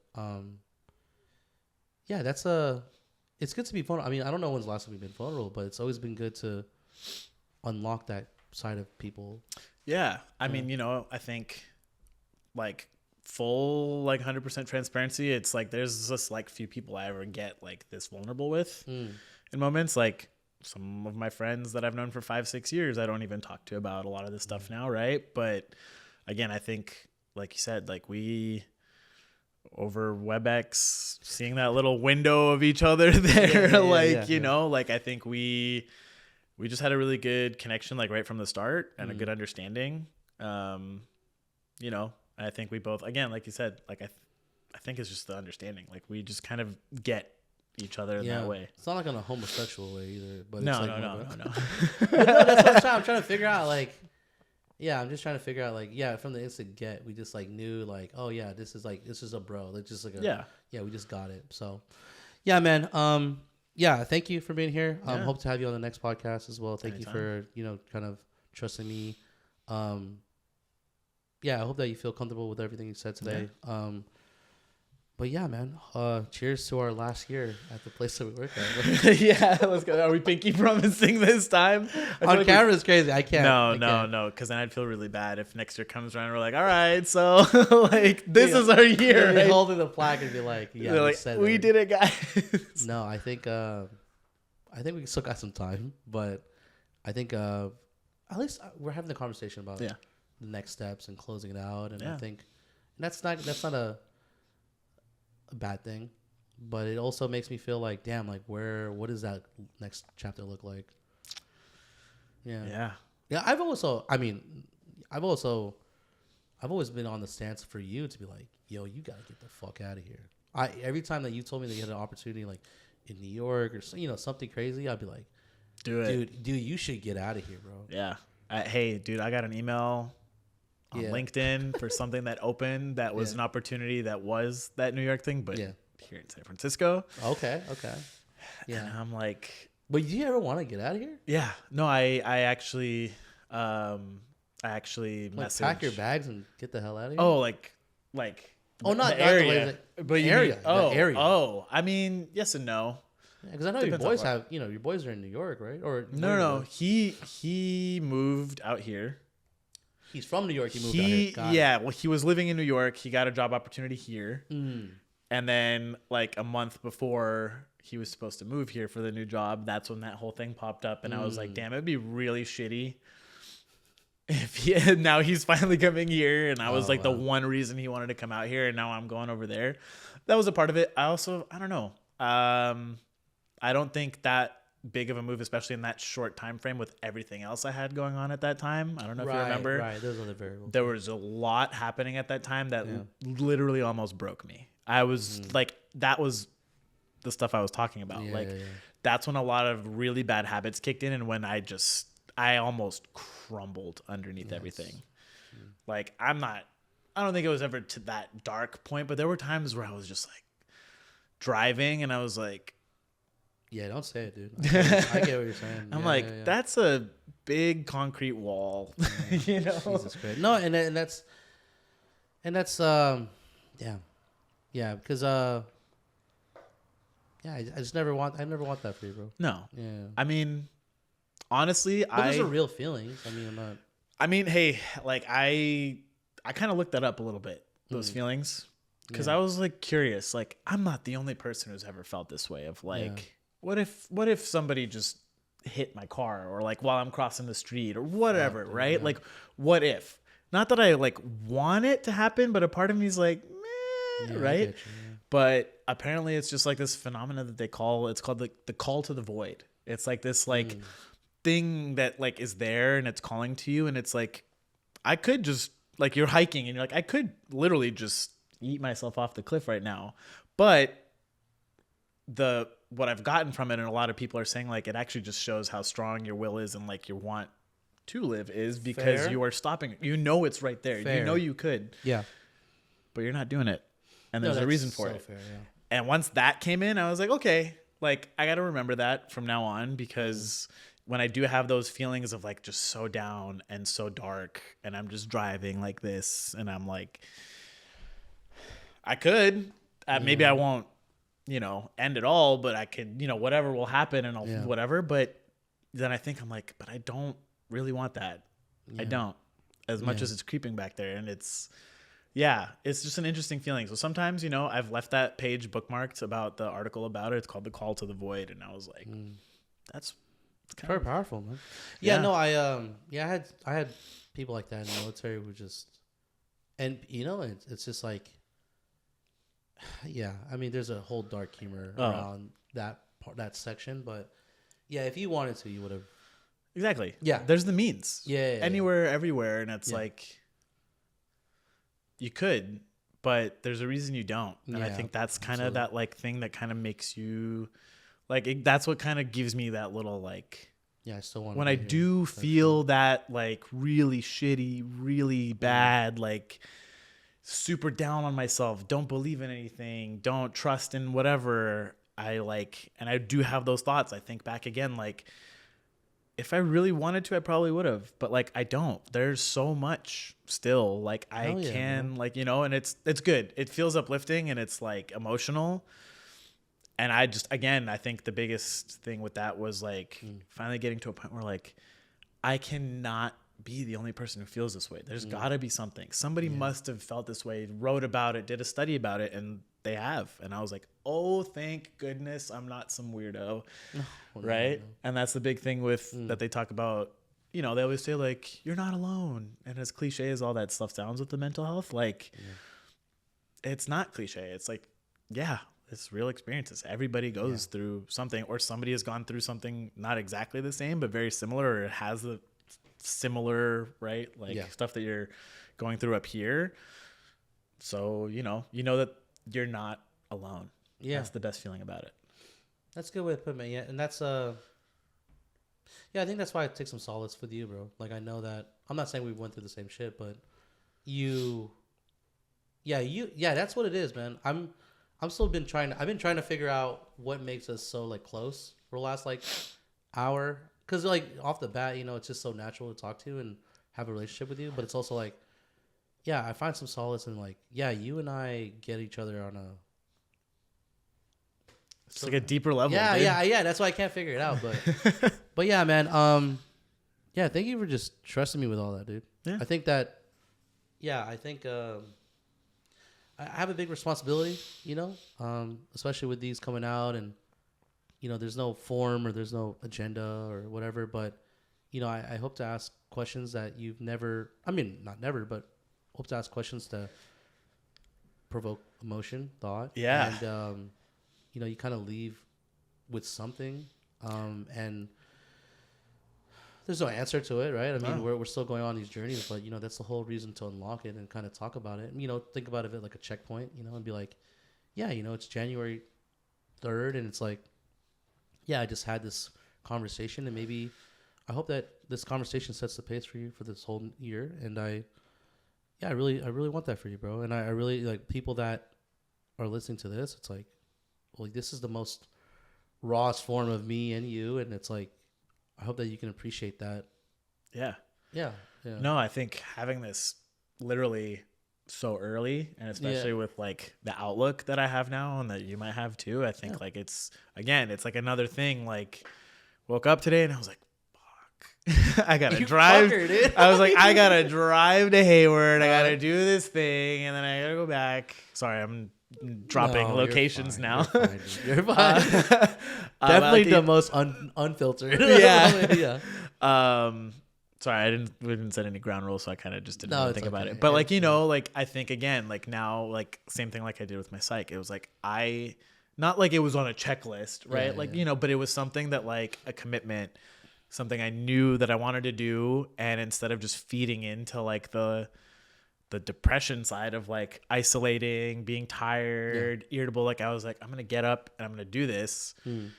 it's good to be vulnerable. I mean, I don't know when's the last time we've been vulnerable, but it's always been good to unlock that side of people. Yeah. I mean, I think like full, like 100% transparency. It's like, there's just like few people I ever get like this vulnerable with in moments. Like some of my friends that I've known for 5-6 years, I don't even talk to about a lot of this stuff now. Right. But again, I think like you said, like we over WebEx, seeing that little window of each other there, like I think we just had a really good connection, like right from the start, and a good understanding. I think we both, again, like you said, like I think it's just the understanding. Like we just kind of get each other in that way. It's not like in a homosexual way either. But no. That's what I'm trying to figure out. Like, yeah, I'm just trying to figure out. Like, yeah, from the instant get, we just like knew, like, oh yeah, this is a bro. Like just like we just got it. So, yeah, man. Yeah, thank you for being here. Hope to have you on the next podcast as well. Thank Anytime. you for, kind of trusting me. I hope that you feel comfortable with everything you said today. Yeah. But yeah, man, cheers to our last year at the place that we work at. Yeah, let's go. Are we pinky promising this time? On camera is crazy. I can't. No, because then I'd feel really bad if next year comes around and we're like, all right, so like this is our year. Right? Holding the plaque and be like, yeah, we did it, guys. No, I think we still got some time, but I think at least we're having the conversation about Yeah. the next steps and closing it out, and Yeah. I think that's not a bad thing, but it also makes me feel like, damn, like what does that next chapter look like? Yeah. Yeah. Yeah, I've always been on the stance for you to be like, yo, you gotta get the fuck out of here. Every time that you told me that you had an opportunity like in New York or something crazy, I'd be like, Do it. dude, you should get out of here, bro. Yeah. Hey, dude, I got an email on LinkedIn for something that opened that was an opportunity that was that New York thing, but here in San Francisco. Okay. Yeah. And I'm like, but do you ever want to get out of here? yeah. No, I actually messaged. Pack your bags and get the hell out of here. Oh, like. Oh, not the area, the but you area. mean, The area. Oh, I mean, yes and no. Because I know Depends your boys on what. your boys are in New York, right? Or No. He moved out here. He's from New York. He moved out here. Got it. Well, he was living in New York. He got a job opportunity here, and then like a month before he was supposed to move here for the new job, that's when that whole thing popped up, and I was like, damn, it'd be really shitty if now he's finally coming here, and I was the one reason he wanted to come out here, and now I'm going over there. That was a part of it. I don't know. I don't think that big of a move, especially in that short time frame with everything else I had going on at that time. I don't know if you remember. Right, those other variables. There was a lot happening at that time that literally almost broke me. I was like, that was the stuff I was talking about. That's when a lot of really bad habits kicked in, and when I almost crumbled underneath everything. Like, I don't think it was ever to that dark point, but there were times where I was just like driving and I was like, yeah, don't say it, dude. I get what you're saying. I'm that's a big concrete wall, you know? Jesus Christ. No, and that's because I just never want that for you, bro. No. Yeah. I mean, honestly, but those are real feelings. I mean, hey, like I kind of looked that up a little bit, those feelings, because I was like curious. Like, I'm not the only person who's ever felt this way of like, what if somebody just hit my car, or like while I'm crossing the street or whatever, right? Yeah. Like, what if? Not that I like want it to happen, but a part of me is like, meh, right? But apparently it's just like this phenomena that it's called the call to the void. It's like this like thing that like is there and it's calling to you, and it's like, I could just, like, you're hiking and you're like, I could literally just eat myself off the cliff right now. But what I've gotten from it, and a lot of people are saying, like, it actually just shows how strong your will is and like your want to live is, because you are stopping. You know it's right there. You know you could. Yeah. But you're not doing it. And there's a reason for it. Fair, yeah. And once that came in, I was like, okay, like, I got to remember that from now on, because when I do have those feelings of like just so down and so dark, and I'm just driving like this, and I'm like, I could, maybe I won't, end it all, but I could, whatever will happen and I'll whatever. But then I think I'm like, but I don't really want that. I don't, as much as it's creeping back there. And it's just an interesting feeling. So sometimes, I've left that page bookmarked about the article about it. It's called The Call to the Void. And I was like, that's very powerful, man. Yeah, no, I had people like that in the military who just, and it's just like, I mean, there's a whole dark humor around that section, but if you wanted to, you would have. Exactly. Yeah. There's the means. Anywhere, everywhere. And it's like, you could, but there's a reason you don't. And I think that's kind of that like thing that kind of makes you like, that's what kind of gives me that little like, I still want when I do feel that like really shitty, really bad, like super down on myself, don't believe in anything, don't trust in whatever I like. And I do have those thoughts. I think back again, like, if I really wanted to, I probably would have, but like, I don't. There's so much still, like I can, like, and it's good. It feels uplifting and it's like emotional. And I think the biggest thing with that was like finally getting to a point where like, I cannot be the only person who feels this way. There's gotta be something. Somebody must have felt this way, wrote about it, did a study about it. And they have. And I was like, oh, thank goodness I'm not some weirdo. No, right. no. And that's the big thing with that they talk about. You know, they always say like, you're not alone. And as cliche as all that stuff sounds with the mental health, like it's not cliche. It's like, yeah, it's real experiences. Everybody goes through something, or somebody has gone through something not exactly the same, but very similar, or it has the similar, right? Like stuff that you're going through up here. So, you know that you're not alone. Yeah. That's the best feeling about it. That's a good way to put it, man. Yeah. And that's, I think that's why I take some solace with you, bro. Like, I know that, I'm not saying we went through the same shit, but that's what it is, man. I've been trying to figure out what makes us so like close for the last like hour. Cause like off the bat, you know, it's just so natural to talk to and have a relationship with you. But it's also like, yeah, I find some solace in like, yeah, you and I get each other on it's like a deeper level. Yeah, dude. yeah. That's why I can't figure it out. But yeah, man. Yeah, thank you for just trusting me with all that, dude. Yeah. I think I have a big responsibility, you know, especially with these coming out, and you know, there's no form or there's no agenda or whatever, but you know, I hope to ask questions that you've never, I mean, not never, but hope to ask questions to provoke emotion, thought. Yeah. And, you know, you kind of leave with something, and there's no answer to it, right? I mean, we're still going on these journeys, but you know, that's the whole reason to unlock it and kind of talk about it. And, you know, think about it like a checkpoint, you know, and be like, yeah, you know, it's January 3rd, and it's like, yeah, I just had this conversation, and maybe I hope that this conversation sets the pace for you for this whole year. And I really want that for you, bro. And I really like people that are listening to this. It's like, well, this is the most rawest form of me and you, and it's like, I hope that you can appreciate that. Yeah. Yeah. No, I think having this literally so early, and especially with like the outlook that I have now and that you might have too, I think like it's like another thing. Like, woke up today and I was like, fuck, I gotta drive. Fucker, I was like, I gotta drive to Hayward. I gotta do this thing, and then I gotta go back. Sorry, I'm dropping locations now. You're fine. Definitely the most unfiltered. Yeah. Sorry, we didn't set any ground rules, so I kind of just didn't really think about it. But like, you know, like I think again, like now, like same thing like I did with my psych. It was like not like it was on a checklist, right? You know, but it was something that like a commitment, something I knew that I wanted to do, and instead of just feeding into like the depression side of like isolating, being tired, irritable, like I was like, I'm gonna get up and I'm gonna do this, and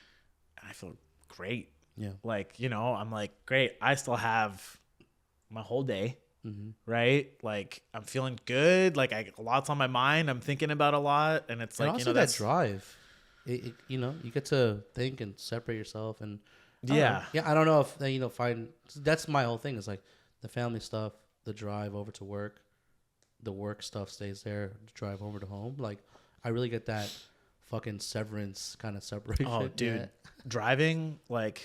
I feel great. Yeah. Like, you know, I'm like, great. I still have my whole day, right? Like, I'm feeling good. Like, a lot's on my mind. I'm thinking about a lot. And it's like, also you know, that drive. You know, you get to think and separate yourself. And yeah. I don't know if, you know, that's my whole thing is like the family stuff, the drive over to work, the work stuff stays there, the drive over to home. Like, I really get that fucking severance kind of separation. Oh, dude. Driving, like,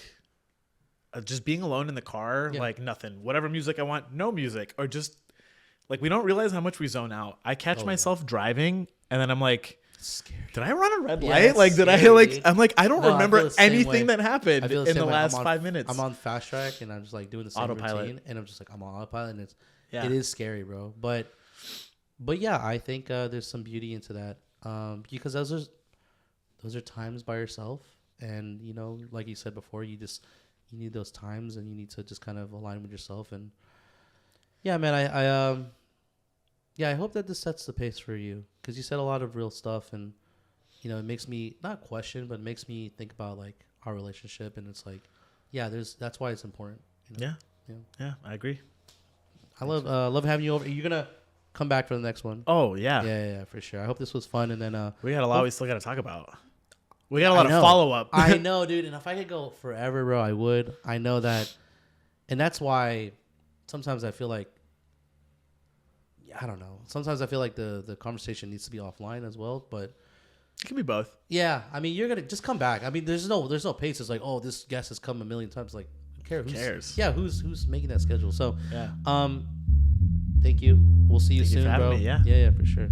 just being alone in the car, like nothing, whatever music I want, no music, or just like, we don't realize how much we zone out. I catch myself driving and then I'm like, scared. Did I run a red light? Like, did I like, dude. I'm like, I don't remember anything that happened in the last 5 minutes. I'm on fast track and I'm just like doing the same autopilot routine, and I'm just like, I'm on autopilot, and it is scary, bro. But yeah, I think there's some beauty into that, because those are times by yourself, and you know, like you said before, you need those times, and you need to just kind of align with yourself. And yeah, man, I hope that this sets the pace for you, because you said a lot of real stuff, and you know, it makes me not question, but it makes me think about like our relationship, and it's like, yeah, that's why it's important. You know? Yeah, I agree. I love having you over. Are you gonna come back for the next one? Oh yeah, yeah, for sure. I hope this was fun, and then we got a lot we still got to talk about. We got a lot of follow up. I know, dude. And if I could go forever, bro, I would. I know that. And that's why sometimes I feel like, I don't know. Sometimes I feel like the conversation needs to be offline as well. But it can be both. Yeah. I mean, you're going to just come back. I mean, there's no pace. It's like, oh, this guest has come a million times. Like, who cares? Yeah. Who's making that schedule? So, yeah. Thank you. We'll see you soon, for having bro. Me, yeah. Yeah, for sure.